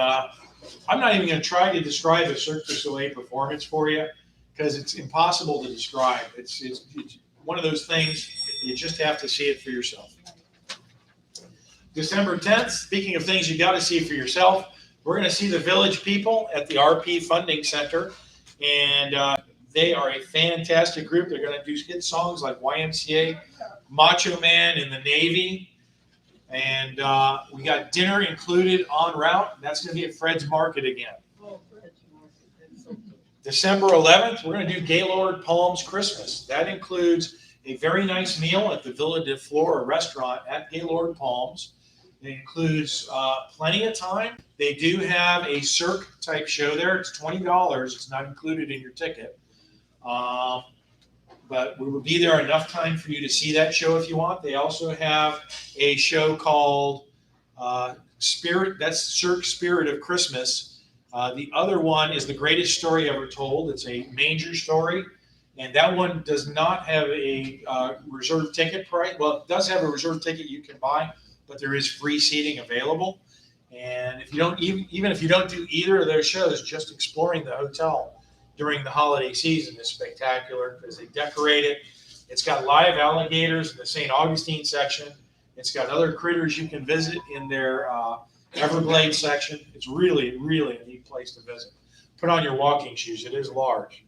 I'm not even going to try to describe a Cirque du Soleil performance for you because it's impossible to describe. It's one of those things you just have to see it for yourself. December 10th, speaking of things you got to see for yourself, we're going to see the Village People at the RP Funding Center, and they are a fantastic group. They're going to do hit songs like YMCA, Macho Man in the Navy, and we got dinner included en route. That's going to be at Fred's Market again. December 11th, we're going to do Gaylord Palms Christmas. That includes a very nice meal at the Villa de Flora restaurant at Gaylord Palms. It includes plenty of time. They do have a Cirque type show there. It's $20. It's not included in your ticket. But we will be there enough time for you to see that show if you want. They also have a show called Spirit. That's Cirque Spirit of Christmas. The other one is The Greatest Story Ever Told. It's a manger story. And that one does not have a reserve ticket price. Well, it does have a reserve ticket you can buy, but there is free seating available. And if you don't, even if you don't do either of those shows, just exploring the hotel during the holiday season is spectacular because they decorate it. It's got live alligators in the St. Augustine section. It's got other critters you can visit in their Everglades section. It's really, really a neat place to visit. Put on your walking shoes. It is large.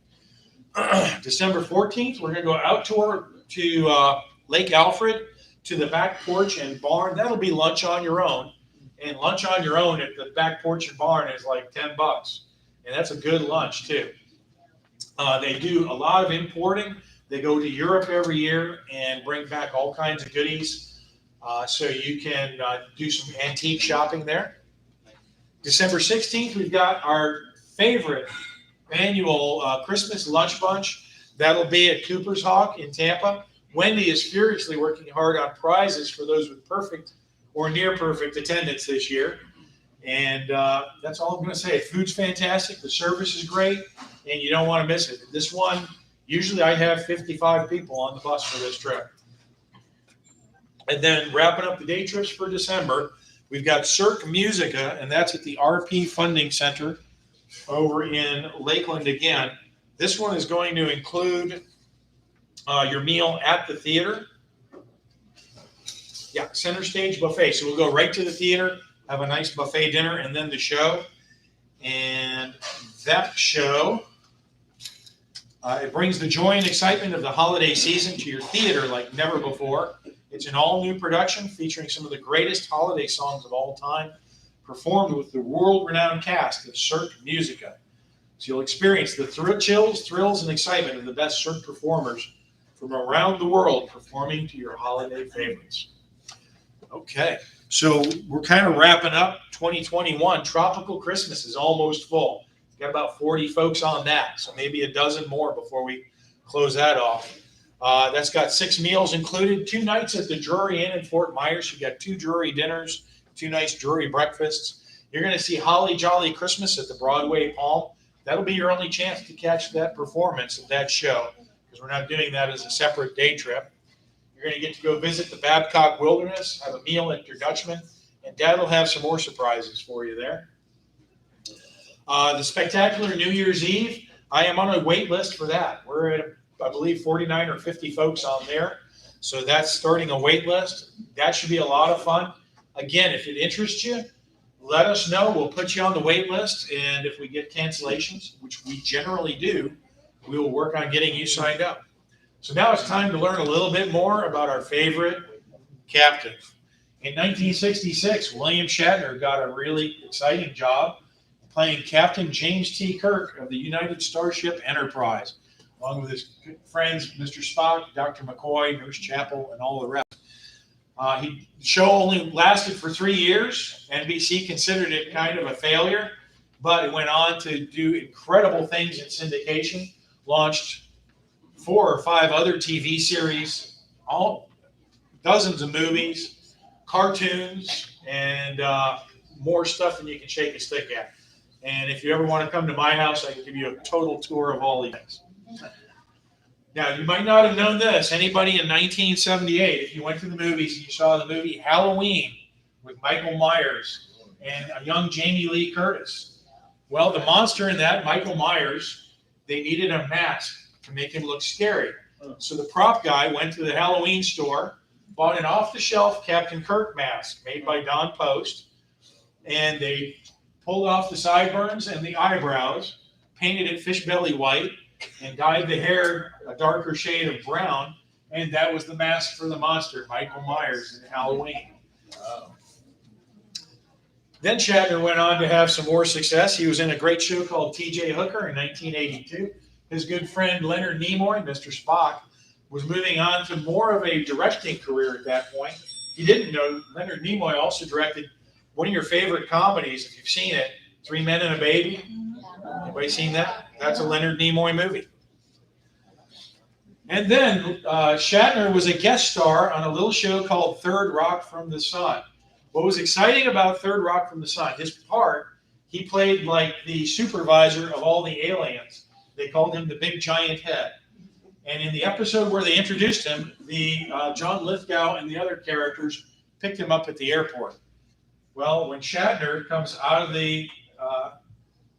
December 14th, we're going to go out to Lake Alfred, to the back porch and barn. That'll be lunch on your own. And lunch on your own at the back porch and barn is like $10. And that's a good lunch, too. They do a lot of importing. They go to Europe every year and bring back all kinds of goodies. So you can do some antique shopping there. December 16th, we've got our favorite annual Christmas lunch bunch. That'll be at Cooper's Hawk in Tampa. Wendy is furiously working hard on prizes for those with perfect or near perfect attendance this year. And that's all I'm going to say. Food's fantastic. The service is great. And you don't want to miss it. This one, usually I have 55 people on the bus for this trip. And then wrapping up the day trips for December, we've got Cirque Musica, and that's at the RP Funding Center over in Lakeland again. This one is going to include your meal at the theater. Yeah, center stage buffet. So we'll go right to the theater, have a nice buffet dinner, and then the show. And that show, it brings the joy and excitement of the holiday season to your theater like never before. It's an all-new production featuring some of the greatest holiday songs of all time, performed with the world-renowned cast of Cirque Musica. So you'll experience the chills, thrills, and excitement of the best Cirque performers from around the world performing to your holiday favorites. Okay, so we're kind of wrapping up 2021. Tropical Christmas is almost full. Got about 40 folks on that, so maybe a dozen more before we close that off. That's got 6 meals included, 2 nights at the Drury Inn in Fort Myers. You got 2 Drury dinners, 2 nice Drury breakfasts. You're going to see Holly Jolly Christmas at the Broadway Palm. That'll be your only chance to catch that performance of that show because we're not doing that as a separate day trip. You're going to get to go visit the Babcock Wilderness, have a meal at your Dutchman, and Dad will have some more surprises for you there. The spectacular New Year's Eve, I am on a wait list for that. We're at, I believe, 49 or 50 folks on there. So that's starting a wait list. That should be a lot of fun. Again, if it interests you, let us know. We'll put you on the wait list. And if we get cancellations, which we generally do, we will work on getting you signed up. So now it's time to learn a little bit more about our favorite captain. In 1966, William Shatner got a really exciting job playing Captain James T. Kirk of the United Starship Enterprise, along with his good friends, Mr. Spock, Dr. McCoy, Nurse Chapel, and all the rest. The show only lasted for 3 years. NBC considered it kind of a failure, but it went on to do incredible things in syndication, launched 4 or 5 other TV series, dozens of movies, cartoons, and more stuff than you can shake a stick at. And if you ever want to come to my house, I can give you a total tour of all these things. Now, you might not have known this. Anybody in 1978, if you went to the movies and you saw the movie Halloween with Michael Myers and a young Jamie Lee Curtis, Well, the monster in that, Michael Myers, they needed a mask to make him look scary. So the prop guy went to the Halloween store, bought an off-the-shelf Captain Kirk mask made by Don Post, and they pulled off the sideburns and the eyebrows, painted it fish belly white, and dyed the hair a darker shade of brown, and that was the mask for the monster, Michael Myers, in Halloween. Wow. Then Shatner went on to have some more success. He was in a great show called T.J. Hooker in 1982. His good friend Leonard Nimoy, Mr. Spock, was moving on to more of a directing career at that point. He didn't know Leonard Nimoy also directed one of your favorite comedies, if you've seen it, Three Men and a Baby. Anybody seen that? That's a Leonard Nimoy movie. And then Shatner was a guest star on a little show called Third Rock from the Sun. What was exciting about Third Rock from the Sun, his part, he played like the supervisor of all the aliens. They called him the Big Giant Head. And in the episode where they introduced him, the John Lithgow and the other characters picked him up at the airport. Well, when Shatner comes out of the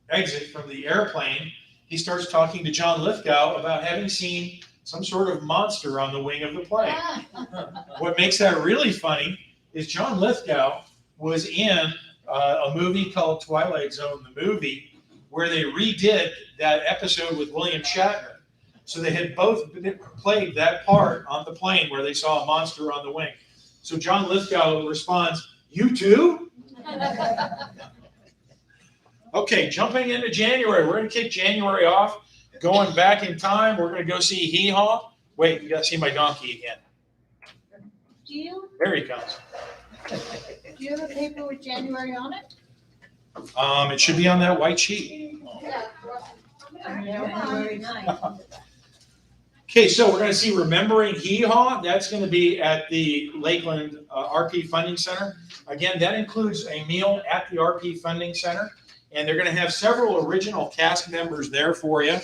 exit from the airplane, he starts talking to John Lithgow about having seen some sort of monster on the wing of the plane. What makes that really funny is John Lithgow was in a movie called Twilight Zone, the movie, where they redid that episode with William Shatner. So they had both played that part on the plane where they saw a monster on the wing. So John Lithgow responds, "You too?" Okay, jumping into January. We're going to kick January off. Going back in time, we're going to go see Hee Haw. Wait, you got to see my donkey again. Do you, There he comes. do you have a paper with January on it? It should be on that white sheet. Very nice. Okay, so we're going to see Remembering Hee Haw. That's going to be at the Lakeland RP Funding Center. Again, that includes a meal at the RP Funding Center. And they're going to have several original cast members there for you.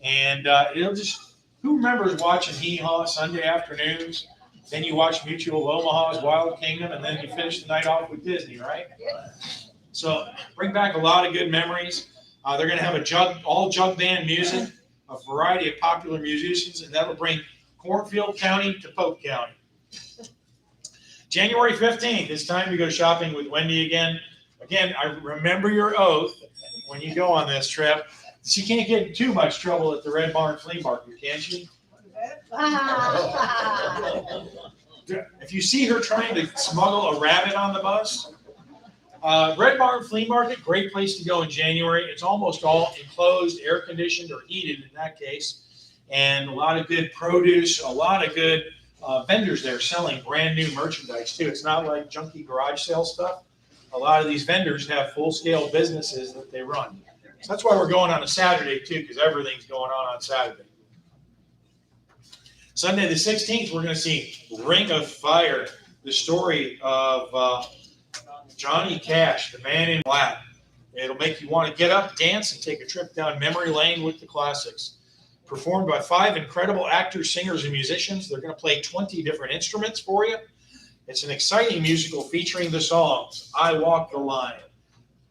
And it'll just, who remembers watching Hee Haw Sunday afternoons? Then you watch Mutual of Omaha's Wild Kingdom, and then you finish the night off with Disney, right? So bring back a lot of good memories. They're going to have all jug band music, a variety of popular musicians, and that'll bring Cornfield County to Polk County. January 15th, it's time to go shopping with Wendy again. Again, I remember your oath when you go on this trip. She can't get in too much trouble at the Red Barn Flea Market, can she? If you see her trying to smuggle a rabbit on the bus, Red Barn Flea Market, great place to go in January. It's almost all enclosed, air conditioned, or heated in that case. And a lot of good produce, a lot of good vendors there selling brand new merchandise too. It's not like junky garage sale stuff. A lot of these vendors have full-scale businesses that they run. So that's why we're going on a Saturday too, because everything's going on Saturday. Sunday the 16th, we're going to see Ring of Fire, the story of Johnny Cash, the Man in Black. It'll make you want to get up, dance, and take a trip down memory lane with the classics. Performed by 5 incredible actors, singers, and musicians. They're going to play 20 different instruments for you. It's an exciting musical featuring the songs I Walk the Line,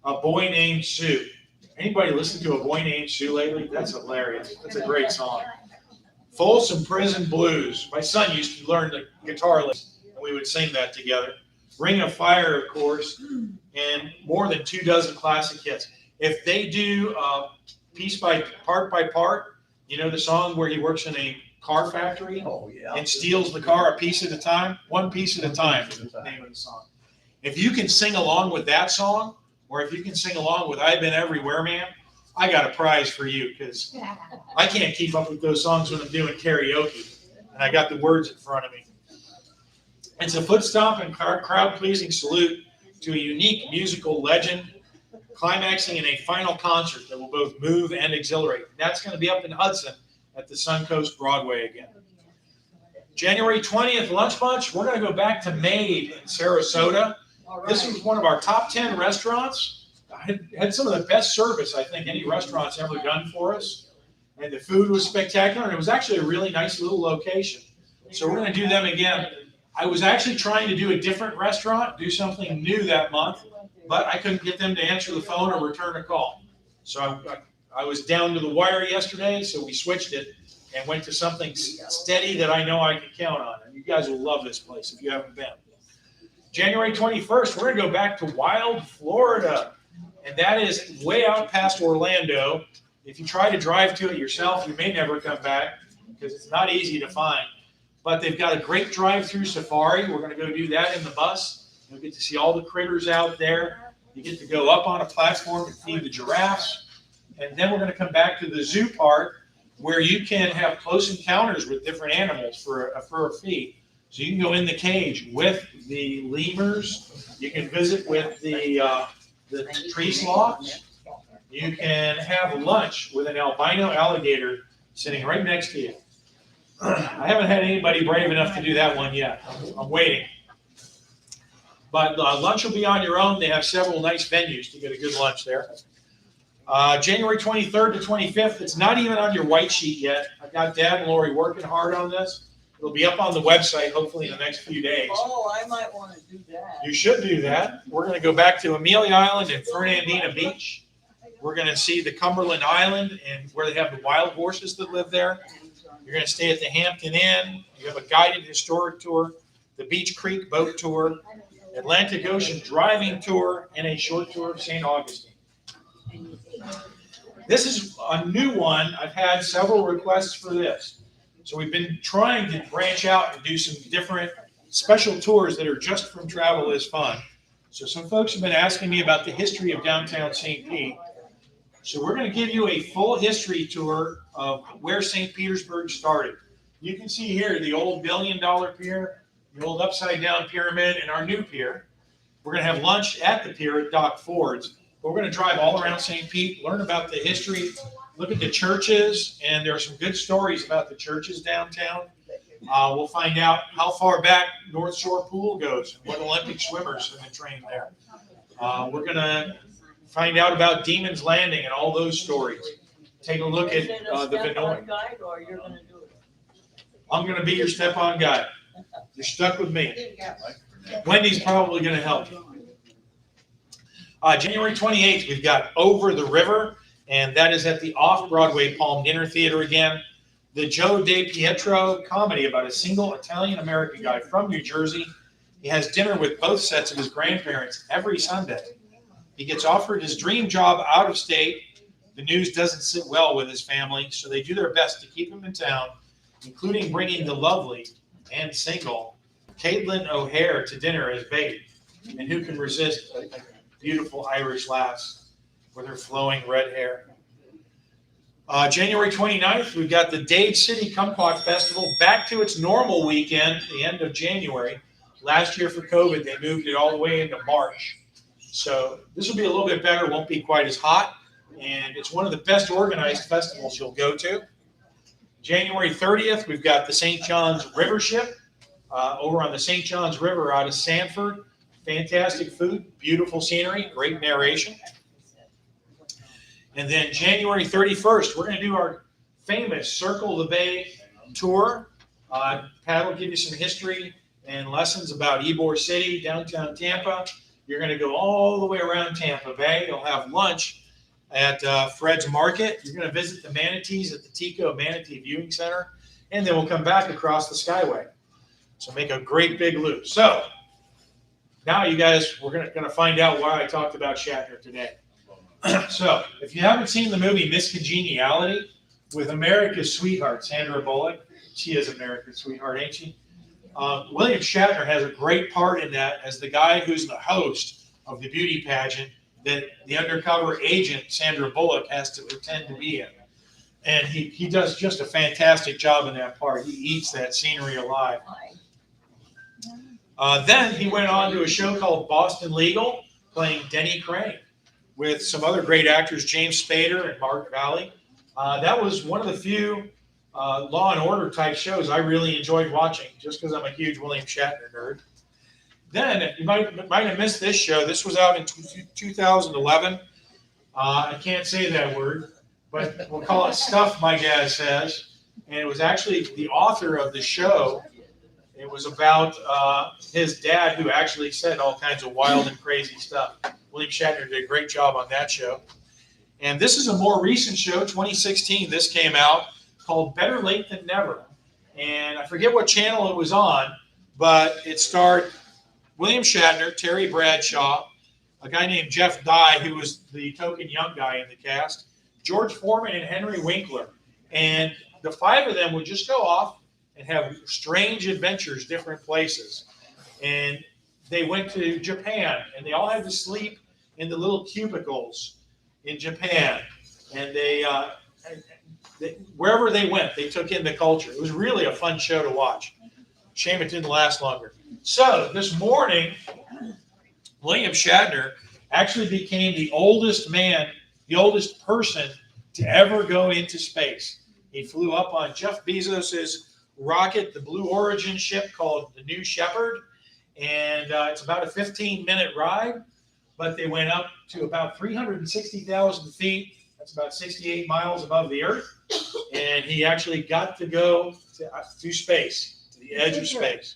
A Boy Named Sue. Anybody listen to A Boy Named Sue lately? That's hilarious. That's a great song. Folsom Prison Blues. My son used to learn the guitar lesson, and we would sing that together. Ring of Fire, of course, and more than 24 classic hits. If they do piece by part, you know the song where he works in a car factory and steals the car a piece at a time? One piece at a time is the name of the song. If you can sing along with that song, or if you can sing along with I've Been Everywhere Man, I got a prize for you, because I can't keep up with those songs when I'm doing karaoke, and I got the words in front of me. It's a foot-stomp and crowd-pleasing salute to a unique musical legend, climaxing in a final concert that will both move and exhilarate. That's going to be up in Hudson at the Suncoast Broadway again. January 20th, Lunch Bunch. We're going to go back to Made in Sarasota. This was one of our top 10 restaurants. I had some of the best service I think any restaurant's ever done for us. And the food was spectacular, and it was actually a really nice little location. So we're going to do them again. I was actually trying to do a different restaurant, do something new that month, but I couldn't get them to answer the phone or return a call. So I was down to the wire yesterday, so we switched it and went to something steady that I know I can count on. And you guys will love this place if you haven't been. January 21st, we're going to go back to Wild, Florida. And that is way out past Orlando. If you try to drive to it yourself, you may never come back because it's not easy to find. But they've got a great drive-through safari. We're going to go do that in the bus. You'll get to see all the critters out there. You get to go up on a platform and feed the giraffes. And then we're going to come back to the zoo park where you can have close encounters with different animals for a fee. So you can go in the cage with the lemurs. You can visit with the tree sloths. You can have lunch with an albino alligator sitting right next to you. I haven't had anybody brave enough to do that one yet. I'm waiting. But lunch will be on your own. They have several nice venues to get a good lunch there. January 23rd to 25th. It's not even on your white sheet yet. I've got Dad and Lori working hard on this. It'll be up on the website hopefully in the next few days. Oh, I might want to do that. You should do that. We're going to go back to Amelia Island and Fernandina Beach. We're going to see the Cumberland Island and where they have the wild horses that live there. You're going to stay at the Hampton Inn. You have a guided historic tour, the Beach Creek boat tour, Atlantic Ocean driving tour, and a short tour of St. Augustine. This is a new one. I've had several requests for this. So we've been trying to branch out and do some different special tours that are just from Travel is Fun. So some folks have been asking me about the history of downtown St. Pete. So we're going to give you a full history tour of where St. Petersburg started. You can see here the old $1 billion pier, the old upside-down pyramid, and our new pier. We're going to have lunch at the pier at Doc Ford's. But we're going to drive all around St. Pete, learn about the history, look at the churches, and there are some good stories about the churches downtown. We'll find out how far back North Shore Pool goes and what Olympic swimmers have been trained there. We're going to find out about Demon's Landing and all those stories. Take a look at the Vinoy. Guide, or you're going to do it? I'm going to be your step-on guide. You're stuck with me. Wendy's probably going to help you. January 28th, we've got Over the River, and that is at the Off-Broadway Palm Dinner Theater again. The Joe De Pietro comedy about a single Italian-American guy from New Jersey. He has dinner with both sets of his grandparents every Sunday. He gets offered his dream job out of state. The news doesn't sit well with his family, so they do their best to keep him in town, including bringing the lovely and single Caitlin O'Hare to dinner as bait. And who can resist a beautiful Irish lass with her flowing red hair? January 29th, we've got the Dade City Kumquat Festival back to its normal weekend, the end of January. Last year for COVID, they moved it all the way into March. So this will be a little bit better, won't be quite as hot, and it's one of the best organized festivals you'll go to. January 30th, we've got the St. John's River Ship over on the St. John's River out of Sanford. Fantastic food, beautiful scenery, great narration. And then January 31st, we're going to do our famous Circle the Bay tour. Pat will give you some history and lessons about Ybor City, downtown Tampa. You're going to go all the way around Tampa Bay. You'll have lunch at Fred's Market. You're going to visit the manatees at the Tico Manatee Viewing Center. And then we'll come back across the Skyway. So make a great big loop. So now you guys, we're going to find out why I talked about Shatner today. So if you haven't seen the movie Miss Congeniality with America's sweetheart, Sandra Bullock, she is America's sweetheart, ain't she? William Shatner has a great part in that as the guy who's the host of the beauty pageant that the undercover agent, Sandra Bullock, has to pretend to be in. And he does just a fantastic job in that part. He eats that scenery alive. Then he went on to a show called Boston Legal, playing Denny Crane with some other great actors, James Spader and Mark Valley. That was one of the few Law and Order type shows I really enjoyed watching, just because I'm a huge William Shatner nerd. Then you might have missed this show. This was out in 2011. I can't say that word, but we'll call it Stuff My Dad Says. And it was actually the author of the show. It was about his dad, who actually said all kinds of wild and crazy stuff. William Shatner did a great job on that show. And this is a more recent show, 2016. This came out, called Better Late Than Never. And I forget what channel it was on, but it starred William Shatner, Terry Bradshaw, a guy named Jeff Dye, who was the token young guy in the cast, George Foreman, and Henry Winkler. And the five of them would just go off and have strange adventures, different places. And they went to Japan, and they all had to sleep in the little cubicles in Japan. And they wherever they went, they took in the culture. It was really a fun show to watch. Shame it didn't last longer. So this morning, William Shatner actually became the oldest man, the oldest person to ever go into space. He flew up on Jeff Bezos's rocket, the Blue Origin ship called the New Shepard. And it's about a 15-minute ride, but they went up to about 360,000 feet. That's about 68 miles above the Earth. And he actually got to go to space, to the edge of space.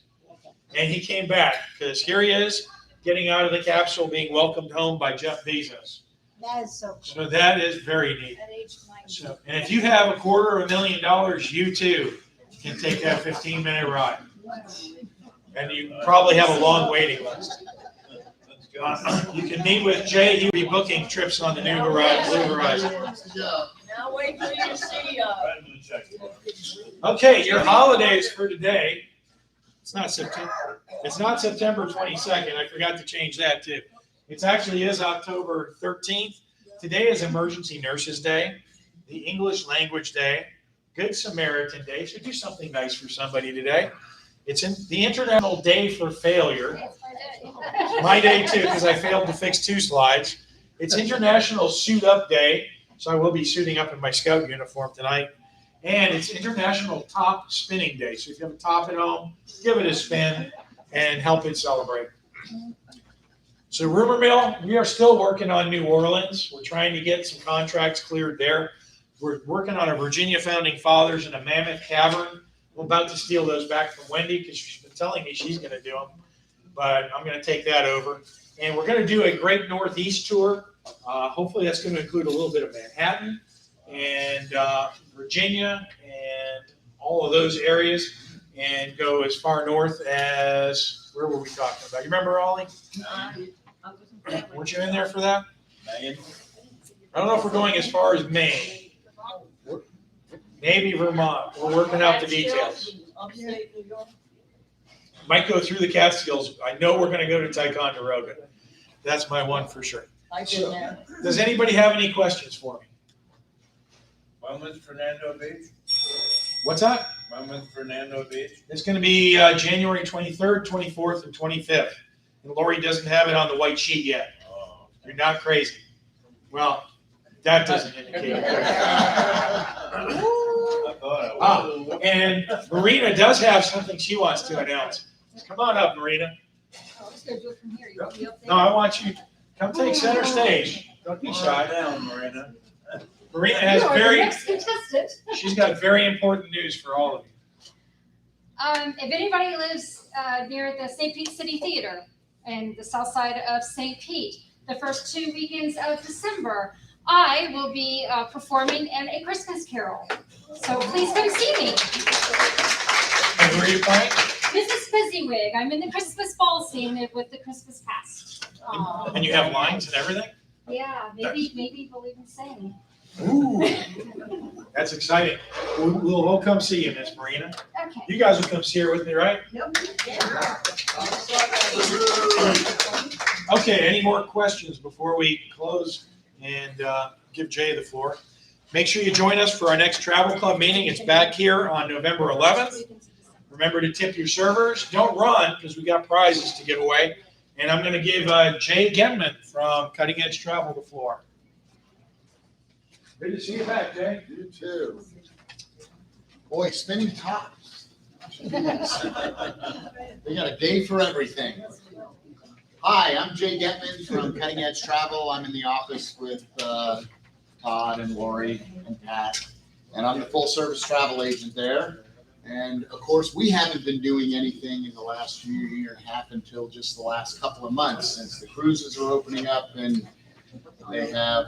And he came back because here he is getting out of the capsule, being welcomed home by Jeff Bezos. That is so cool. So that is very neat. At age 90. So, and if you have $250,000, you too can take that 15-minute ride. And you probably have a long waiting list. You can meet with Jay. He'll be booking trips on the New Horizon, Blue Horizon. Now wait till you see, Okay, your holidays for today. It's not September. It's not September 22nd. I forgot to change that too. It actually is October 13th. Today is Emergency Nurses Day, the English Language Day, Good Samaritan Day. So do something nice for somebody today. It's the International Day for Failure. My day too, because I failed to fix 2 slides. It's International Suit Up Day, so I will be suiting up in my scout uniform tonight. And it's International Top Spinning Day. So if you have a top at home, give it a spin and help it celebrate. So rumor mill, we are still working on New Orleans. We're trying to get some contracts cleared there. We're working on a Virginia Founding Fathers and a Mammoth Cavern. I'm about to steal those back from Wendy because she's been telling me she's going to do them. But I'm going to take that over. And we're going to do a Great Northeast tour. Hopefully that's going to include a little bit of Manhattan and Virginia and all of those areas and go as far north as, where were we talking about? You remember, Ollie? Weren't you in there for that? I don't know if we're going as far as Maine. Maybe Vermont. We're working out the details. Upstate New York. Might go through the Catskills. I know we're going to go to Ticonderoga. That's my one for sure. I did that. Does anybody have any questions for me? When was Fernando Beach? What's that? When was Fernando Beach? It's going to be January 23rd, 24th, and 25th. And Lori doesn't have it on the white sheet yet. Oh. You're not crazy. Well, that doesn't indicate it. I thought it was. And Marina does have something she wants to announce. Come on up, Marina. I'm just gonna do it from here. You want me up there? No, I want you, come take center stage. Don't be shy. Down, Marina. Marina has You are the very, next contestant. she's got very important news for all of you. If anybody lives near the St. Pete City Theater and the south side of St. Pete, the first 2 weekends of December, I will be performing in A Christmas Carol. So please come see me. And where are you playing? Mrs. Fezziwig. I'm in the Christmas ball scene with the Christmas cast. And you have lines and everything? Yeah, maybe we'll even sing. Ooh, that's exciting. We'll come see you, Miss Marina. Okay. You guys will come see her with me, right? Okay, any more questions before we close and give Jay the floor? Make sure you join us for our next Travel Club meeting. It's back here on November 11th. Remember to tip your servers. Don't run because we got prizes to give away. And I'm going to give Jay Gemman from Cutting Edge Travel the floor. Good to see you back, Jay. You too. Boy, spinning tops. They got a day for everything. Hi, I'm Jay Getman from Cutting Edge Travel. I'm in the office with Todd and Lori and Pat, and I'm the full service travel agent there. And of course, we haven't been doing anything in the last year and a half until just the last couple of months since the cruises are opening up and they have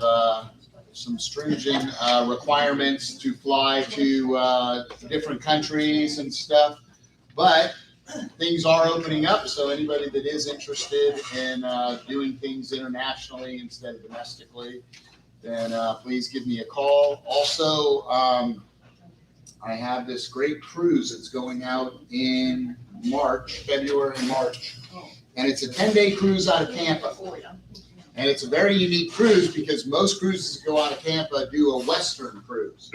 some stringent requirements to fly to different countries and stuff. But things are opening up, so anybody that is interested in doing things internationally instead of domestically, then please give me a call. Also, I have this great cruise that's going out in February, March, and it's a 10-day cruise out of Tampa. And it's a very unique cruise because most cruises that go out of Tampa do a Western cruise.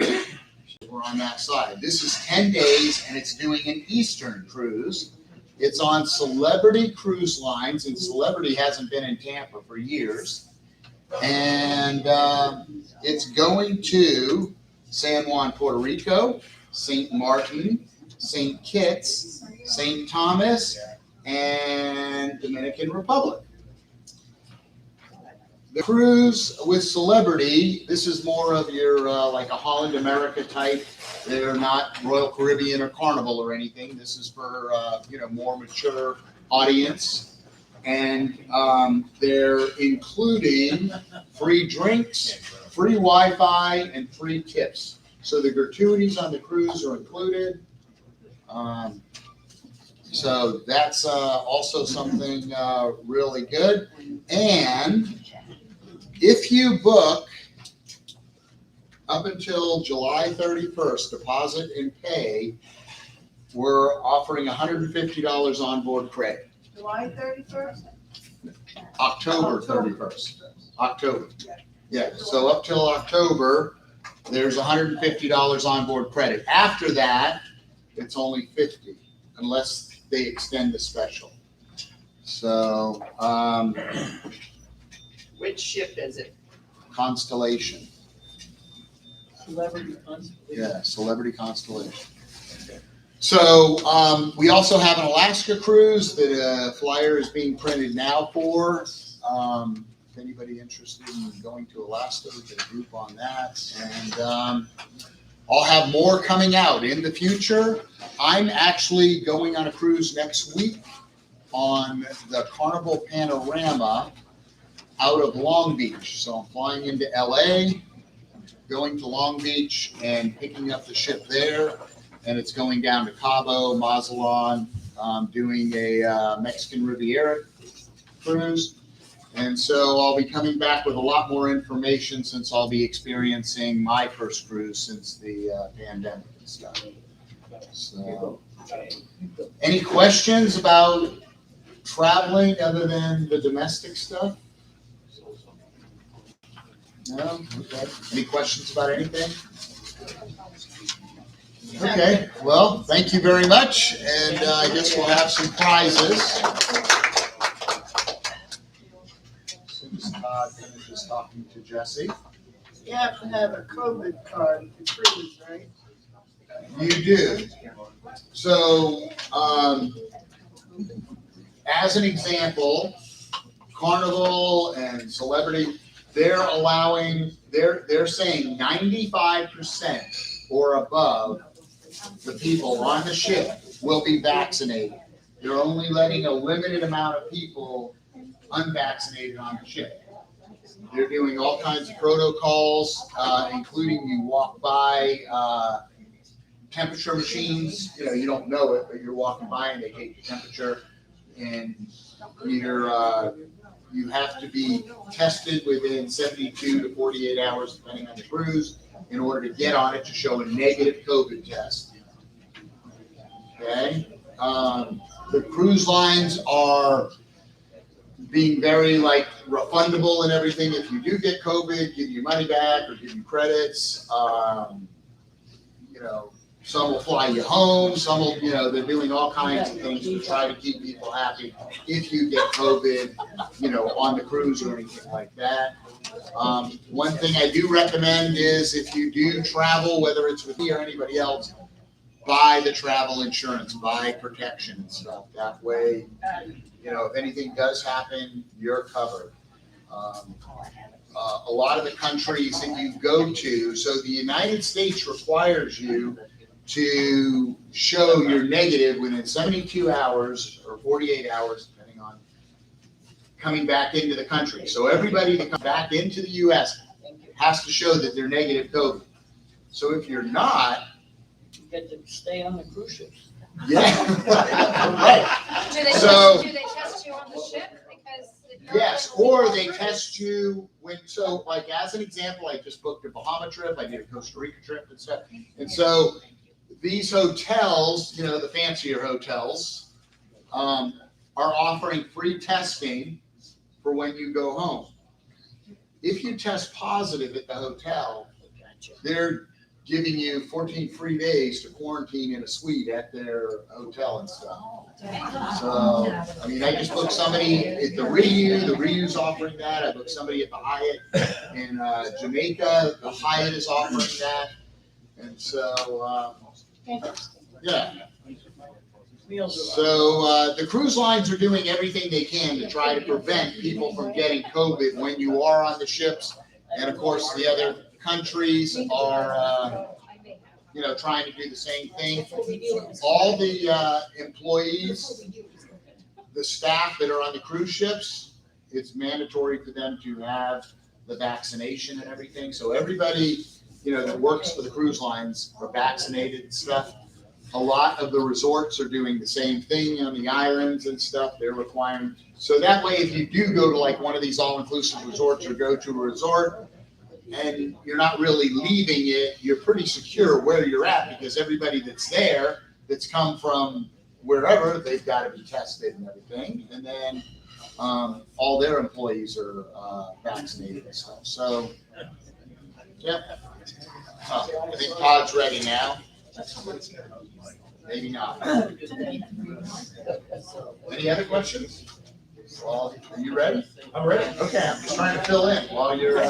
We're on that side. This is 10 days, and it's doing an Eastern cruise. It's on Celebrity Cruise Lines, and Celebrity hasn't been in Tampa for years. And it's going to San Juan, Puerto Rico, St. Martin, St. Kitts, St. Thomas, and Dominican Republic. The cruise with Celebrity, this is more of your like a Holland America type. They're not Royal Caribbean or Carnival or anything. This is for more mature audience, and they're including free drinks, free Wi-Fi, and free tips. So the gratuities on the cruise are included. So that's also something really good. And if you book up until July 31st, deposit and pay, we're offering $150 onboard credit. July 31st? October 31st. October. Yeah, so up till October, there's $150 onboard credit. After that, it's only $50, unless they extend the special. So, Which ship is it? Constellation. Celebrity Constellation? Yeah, Celebrity Constellation. So we also have an Alaska cruise that a flyer is being printed now for. If anybody interested in going to Alaska, we get a group on that. And I'll have more coming out in the future. I'm actually going on a cruise next week on the Carnival Panorama out of Long Beach. So I'm flying into LA, going to Long Beach and picking up the ship there. And it's going down to Cabo, Mazatlan, doing a Mexican Riviera cruise. And so I'll be coming back with a lot more information since I'll be experiencing my first cruise since the pandemic and stuff. So, any questions about traveling other than the domestic stuff? No? Okay. Any questions about anything? Okay, well, thank you very much, and I guess we'll have some prizes. As soon as Todd finishes talking to Jesse. You have to have a COVID card to cruise, right? You do. So, as an example, Carnival and Celebrity, they're saying 95% or above the people on the ship will be vaccinated. They're only letting a limited amount of people unvaccinated on the ship. They're doing all kinds of protocols, including you walk by temperature machines. You don't know it, but you're walking by and they take your temperature, and you have to be tested within 72 to 48 hours, depending on the cruise, in order to get on it to show a negative COVID test. Okay? The cruise lines are being very refundable and everything. If you do get COVID, give you money back or give you credits. Some will fly you home. Some will, they're doing all kinds of things to try to keep people happy if you get COVID, on the cruise or anything like that. One thing I do recommend is if you do travel, whether it's with me or anybody else, buy the travel insurance, buy protection and stuff. That way, if anything does happen, you're covered. A lot of the countries that you go to, so the United States requires you to show you're negative within 72 hours or 48 hours, depending on coming back into the country. So everybody that comes back into the U.S. has to show that they're negative COVID. So if you're not, You get to stay on the cruise ships. yeah, right. So- Do they test you on the ship? Because if you're Yes, on the- or they test you when, so like as an example, I just booked a Bahama trip, I did a Costa Rica trip and stuff. And so these hotels, you know, the fancier hotels, are offering free testing for when you go home. If you test positive at the hotel, they're giving you 14 free days to quarantine in a suite at their hotel and stuff. So, I mean, I just booked somebody at the Ryu's offering that. I booked somebody at the Hyatt in Jamaica. The Hyatt is offering that. And so, yeah. So the cruise lines are doing everything they can to try to prevent people from getting COVID when you are on the ships. And of course, the other countries are, you know, trying to do the same thing. All the employees, the staff that are on the cruise ships, it's mandatory for them to have the vaccination and everything. So everybody, you know, that works for the cruise lines are vaccinated and stuff. A lot of the resorts are doing the same thing on the islands and stuff. They're requiring. So that way, if you do go to like one of these all-inclusive resorts or go to a resort and you're not really leaving it, you're pretty secure where you're at because everybody that's there, that's come from wherever, they've got to be tested and everything. And then all their employees are vaccinated and stuff. So, yeah. I think Todd's ready now. Maybe not. Any other questions? Well, are you ready? I'm ready. Okay, I'm just trying to fill in while you're.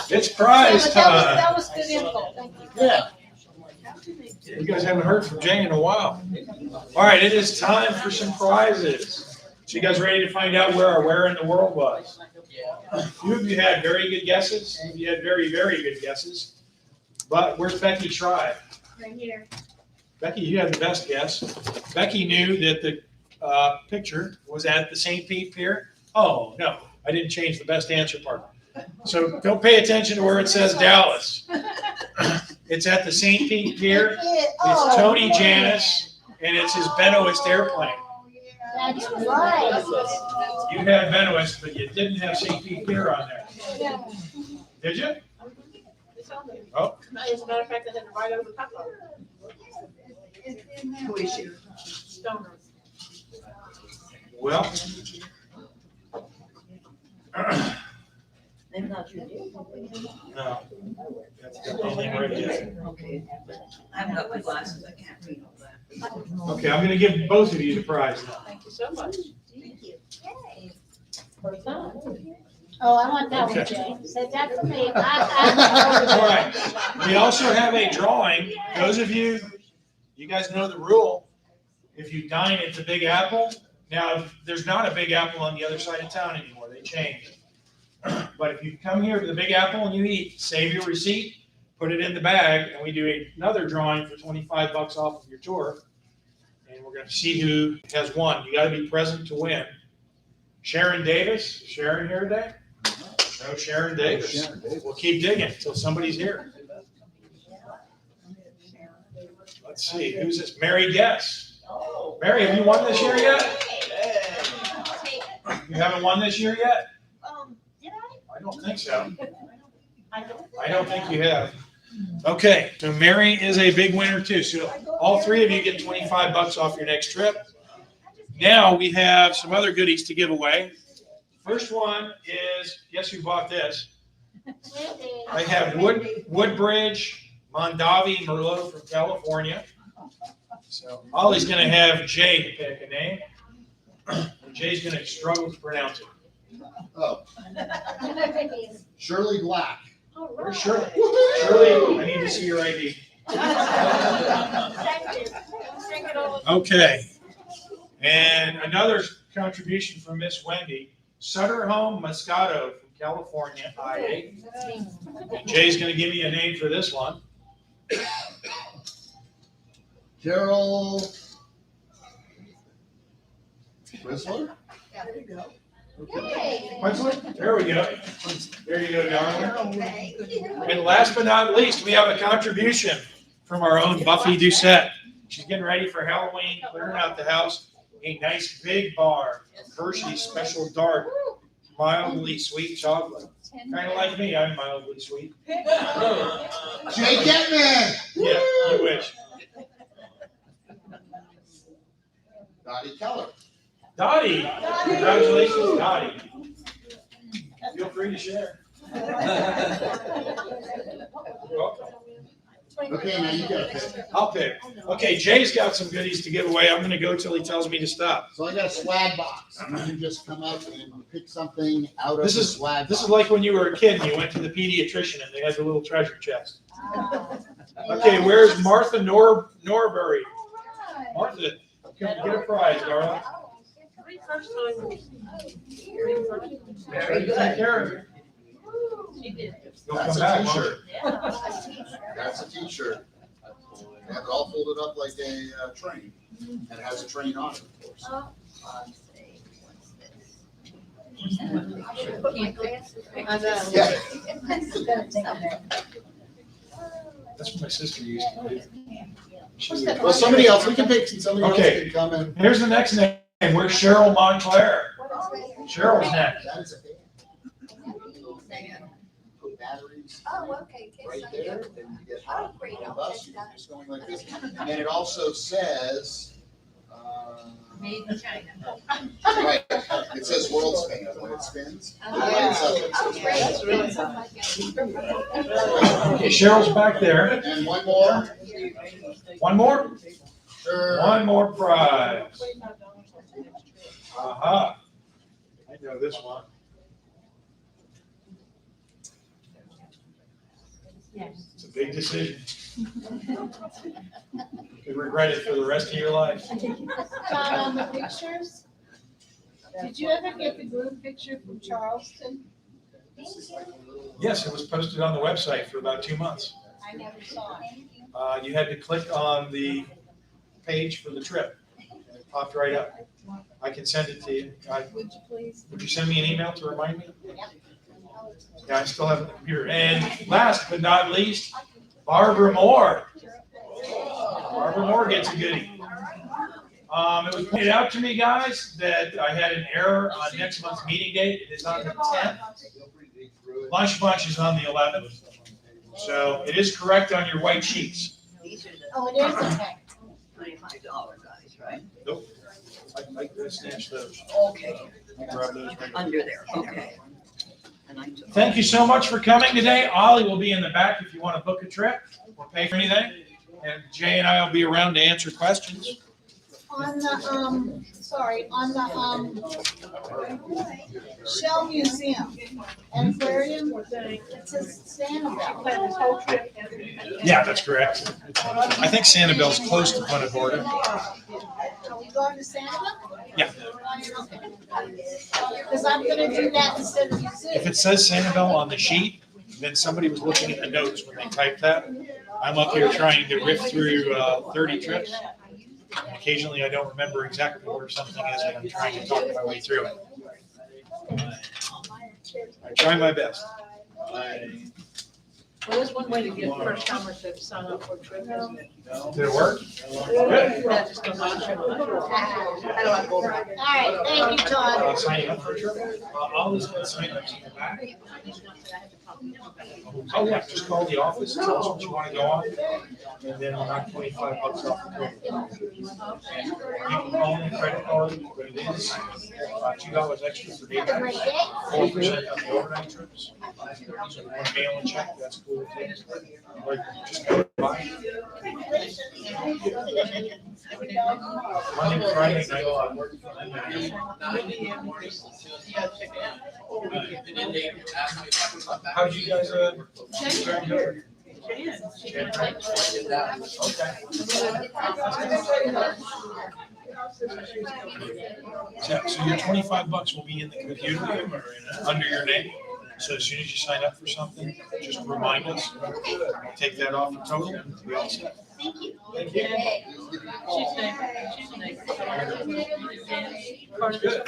It's prize time. That was good info, thank you. Yeah. You guys haven't heard from Jane in a while. All right, it is time for some prizes. So you guys ready to find out where in the world was? A few of you had very good guesses. Some of you had very, very good guesses. But where's Becky Tribe? Right here. Becky, you had the best guess. Becky knew that the picture was at the St. Pete Pier. Oh, no, I didn't change the best answer part. So don't pay attention to where it says Dallas. It's at the St. Pete Pier. It's Tony Janice, and it's his Benoist airplane. That's right. You had Benoist, but you didn't have St. Pete Pier on there. Did you? It's on there. Oh. As a matter of fact, I had to write over the top of it. Stoners. Well. Maybe not you. No. That's the only thing right here. Okay. I haven't got my glasses, I can't read all that. Okay, I'm gonna give both of you the prize now. Thank you so much. Thank you. First time. Oh, I want that one, Okay. Jay. Said that for me. All right. We also have a drawing. Those of you, you guys know the rule. If you dine at the Big Apple, now there's not a Big Apple on the other side of town anymore. They changed. But if you come here to the Big Apple and you eat, save your receipt, put it in the bag, and we do another drawing for $25 off of your tour. And we're going to see who has won. You got to be present to win. Sharon Davis. Is Sharon here today? No Sharon Davis. We'll keep digging until somebody's here. Let's see. Who's this? Mary Guess. Mary, have you won this year yet? You haven't won this year yet? Did I don't think so. I don't think you have. Okay, so Mary is a big winner too. So all three of you get $25 off your next trip. Now we have some other goodies to give away. First one is, guess who bought this? I have Woodbridge Mondavi Merlot from California. So Ollie's going to have Jay to pick a name. And Jay's going to struggle to pronounce it. Oh, Shirley Black. Where's Shirley? Shirley, I need to see your ID. Okay. And another contribution from Miss Wendy, Sutter Home Moscato from California, IA. Jay's going to give me a name for this one. Carol Whistler? There you go. There we go. There you go, darling. And last but not least, we have a contribution from our own Buffy Doucette. She's getting ready for Halloween, clearing out the house. A nice big bar of Hershey's Special Dark, mildly sweet chocolate. Kind of like me, I'm mildly sweet. Jay Getman! Yeah, you wish. Dottie Keller. Dottie, congratulations, Dottie. Feel free to share. You're welcome. Okay, now you gotta pick. I'll pick. Okay, Jay's got some goodies to give away. I'm gonna go till he tells me to stop. So I got a swag box. You can just come up and pick something out of This the is- swag box. This is like when you were a kid and you went to the pediatrician and they had the little treasure chest. Okay, where's Martha Norbury? Martha, come get a prize, darling. Very Take good. care of it. She did. You'll That's come a back, won't t-shirt. you? That's a t-shirt. They have it all folded up like a train. And it has a train on it, of course. Yeah. That's what my sister used to do. She would- Well, somebody else, we can pick, somebody else Okay. can come and. Here's the next name. Where's Cheryl Montclair? Cheryl's next. That is a fan. Put batteries Oh, okay. right there, and you get Oh, hot great. on the I'll bus, check you that. can just going like this. And it also says, Made in China. right, it says world spin when it spins. It lights up, it Oh, says great. world spin. Okay, Cheryl's back there. And one more, One more? sure. One more prize. Aha. I know this one. It's a big decision. You regret it for the rest of your life. John, on the pictures, did you ever get the group picture from Charleston? Yes, it was posted on the website for about 2 months. I never saw it. You had to click on the page for the trip. And it popped right up. I can send it to you. Would you please? Would you send me an email to remind me? Yeah, I still have it on the computer. And last but not least, Barbara Moore. Barbara Moore gets a goodie. It was pointed out to me, guys, that I had an error on next month's meeting date. It is on the 10th. Lunch Bunch is on the 11th. So it is correct on your white sheets. These are the Oh, it is a tech. $25 guys, right? I snatched those. Okay, I grabbed those right away. under there, okay. And I took- Thank you so much for coming today. Ollie will be in the back if you want to book a trip or pay for anything. And Jay and I will be around to answer questions. On the, Shell Museum, Aquarium, it says Sanibel. Yeah, that's correct. I think Sanibel's close to Punta Gorda. Are we going to Sanibel? Yeah. Because I'm gonna do that instead of If Museum. it says Sanibel on the sheet, then somebody was looking at the notes when they typed that. I'm up here trying to riff through 30 trips. Occasionally, I don't remember exactly where something is, and I'm trying to talk my way through it. I try my best. Well, there's one way to get first timers to sign up for a trip, isn't it? Did it work? Good. Yeah, just go on a trip. I don't want to go over. All right, thank you, Todd. Signing up for a trip? I'll just sign up in the back. Oh, yeah, just call the office, tell us what you want to go on, and then we'll knock $25 off the total. And you can own a credit card, but it is $2 extra for Have a day great trips, day. 4% on the overnight trips. So if you want to mail and check, that's cool too. Or just go buy it. Monday, Friday night. How'd you guys, So your $25 will be in the computer under your name. So as soon as you sign up for something, just remind us. Take that off the total. We all set. Thank you. Thank you. She's next. Good.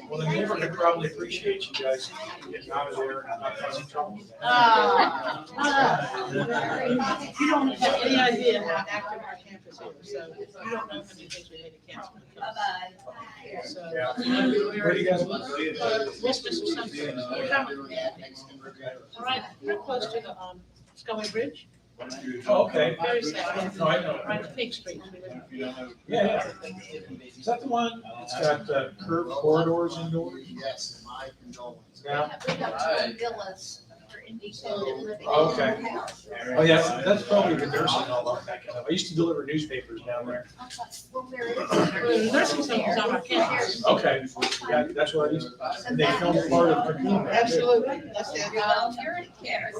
Well, the neighbor could probably appreciate you guys getting out of there and not causing trouble. You don't have any idea how active our campus is, so you don't know how many things we had to cancel. So. Yeah. Where do you guys live? West Mr. Suncoast. We're down- Right close to the, Scully Bridge. Oh, okay. Very sad. No, I know. Right at Pink Street. Yeah, yeah. Is that the one that's got curved corridors indoors? Yes, my condolences. Yeah. We got two villas for independent living. Okay. Oh, yeah, that's probably the nursing home up that kind of. I used to deliver newspapers down there. Well, there is. The nursing home is on our campus. Okay. Yeah, that's what I used. And they filmed part of Martina. Absolutely. That's it. Volunteer care.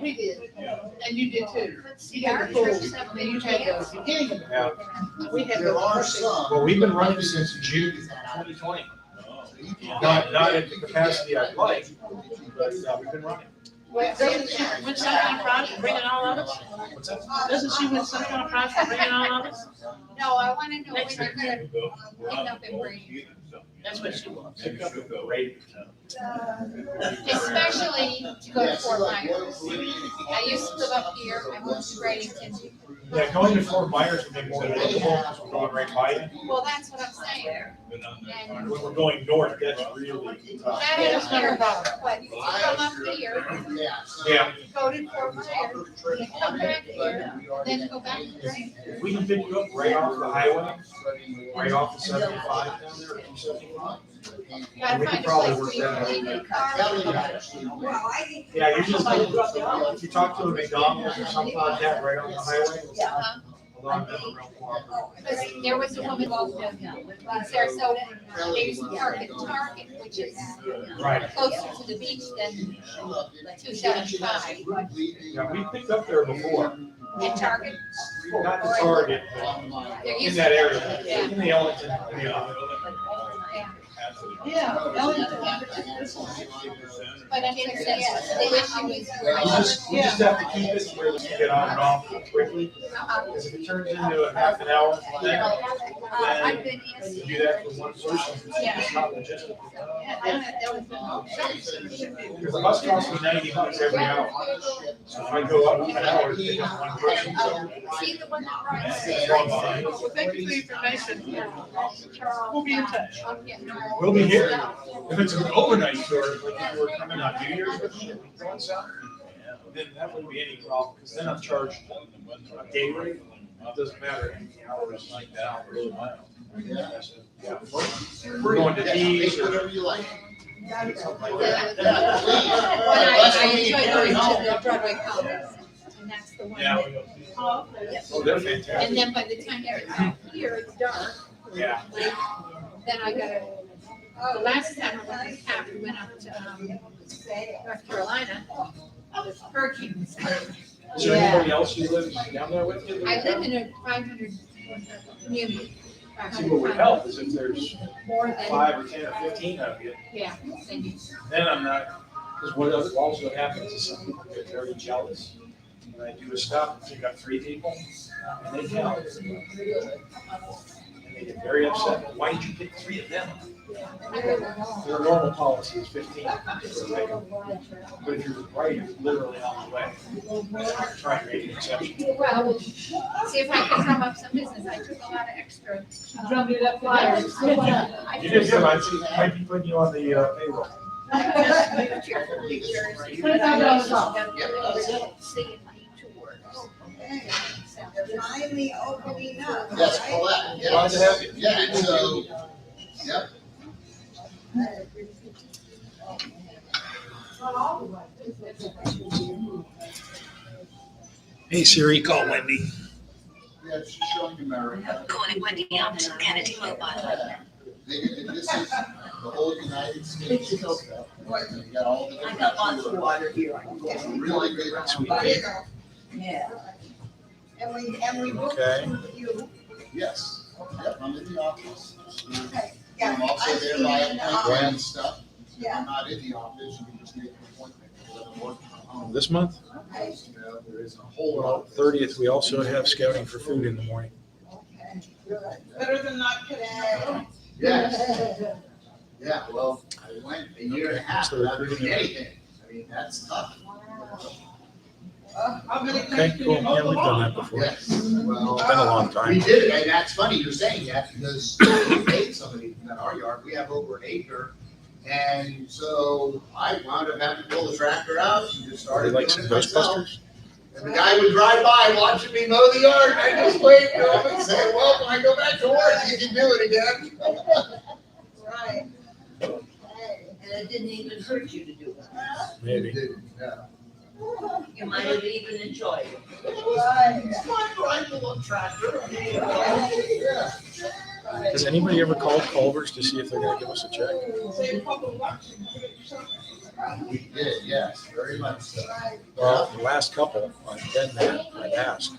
We did. And you did too. See, You our had the pool. church up And you there. had the beginning of Yeah. it. We had There the. are some. Well, we've been running since June 2020. Not at the capacity I'd like, but we've been running. Doesn't she win some kind of prize for bringing all of us? What's that? Doesn't she win some kind of prize for bringing all of us? No, I wanna know when you're gonna end up in Brady. That's what she wants. Pick up the rate. Especially to go to Fort Myers. I used to live up here, I moved to Bradenton. Yeah, going to Fort Myers would be more livable because we're going right by it. Well, that's what I'm saying. And When we're going north, that's really tough. that is here, but you come up here, Yeah, go to Fort Myers, then come back here, then go back to Bradenton. we can pick you up right off the highway, right off the 75 down there, 275. Gotta We find could a probably place work where you that can leave your car. Yeah, you just, if you talk to a McDonald's or something like that, right on the highway. Uh-huh. Although I'm never real cooperative. Because there was a woman in Sarasota, they used to park at Target, which is Right. closer to the beach than 275. Yeah, we picked up there before, At Target, not the Target, but there in used that to, area, in the Ellington area. yeah. Yeah. But I mean, the issue is. We just have to keep it where we can get on and off quickly, because if it turns into a half an hour, then I've been you in. do that for one person, it's not logistical. Because the bus costs me $90 every hour, so if I go up an hour to pick up one person, so See the one that rides. it's wrong line. Well, thank you for the information. We'll be in touch. We'll be here. If it's an overnight tour, like if you were coming on New Year's or something, then that wouldn't be any problem, because then I'm charged a day rate. It doesn't matter how many hours like that. Yeah. We're going to D's or Whatever you like. When I enjoy going to the Broadway concerts, and that's the one Yeah. that. Oh, they're fantastic. And then by the time you get back here, it's dark. Yeah. Then I gotta, the last time I went to camp, we went up to, North Carolina, the hurricane was coming. Is there anybody else who lives down there with you? I live in a 500 community. See, what would help is if there's More than, 5 or 10 or 15 of you, yeah, than you. then I'm not, because what also happens is some people get very jealous. When I do a stop, and pick up 3 people, and they count. And they get very upset. Why did you pick 3 of them? Their normal policy is 15. But if you're right, you're literally on the way. Try to make an exception. Well, see if I can drum up some business. I took a lot of extra. Drum it up flyers. You did good. I might be putting you on the payroll. Finally opening up. That's right? correct. Yeah. Glad to have you. Yeah, so, yep. Hey Siri, call Wendy. Yeah, she's showing America. Calling Wendy up to Kennedy Mobile. This is the whole United States. You got all the. I got lots of water here. It's a really good. Yeah. And we booked Okay. you. Yes, yep, I'm in the office. Okay, yeah, I'm also I've there seen by it in the appointment and office. stuff. If Yeah. I'm not in the office, you can just make an appointment. Because I'm working from home. This month, Okay, You know, there isn't a whole well, lot. 30th, we also have scouting for food in the morning. okay, good. Better than not today. Yes. Yeah, well, I went a year and a half without doing anything. I mean, that's tough. How many Okay, times cool. can you Yeah, mow we've the done lawn? that before. Yes, well. It's been a long We time. did it, and that's funny you're saying that, because we paid somebody in our yard, we have over an acre. And so I wound up having to pull the tractor out and just Are they started like doing some it myself. Ghostbusters? And the guy would drive by watching me mow the yard, and I just waved to him and said, well, when I go back to work, you can do it again. Right. And it didn't even hurt you to do it. Maybe. Yeah. You might have even enjoyed it. Right. It's fun driving a little tractor. I mean, yeah. Has anybody ever called Culver's to see if they're gonna give us a check? Say public works. We did, yes, very much so. Well, the last couple, I've been there, I've asked.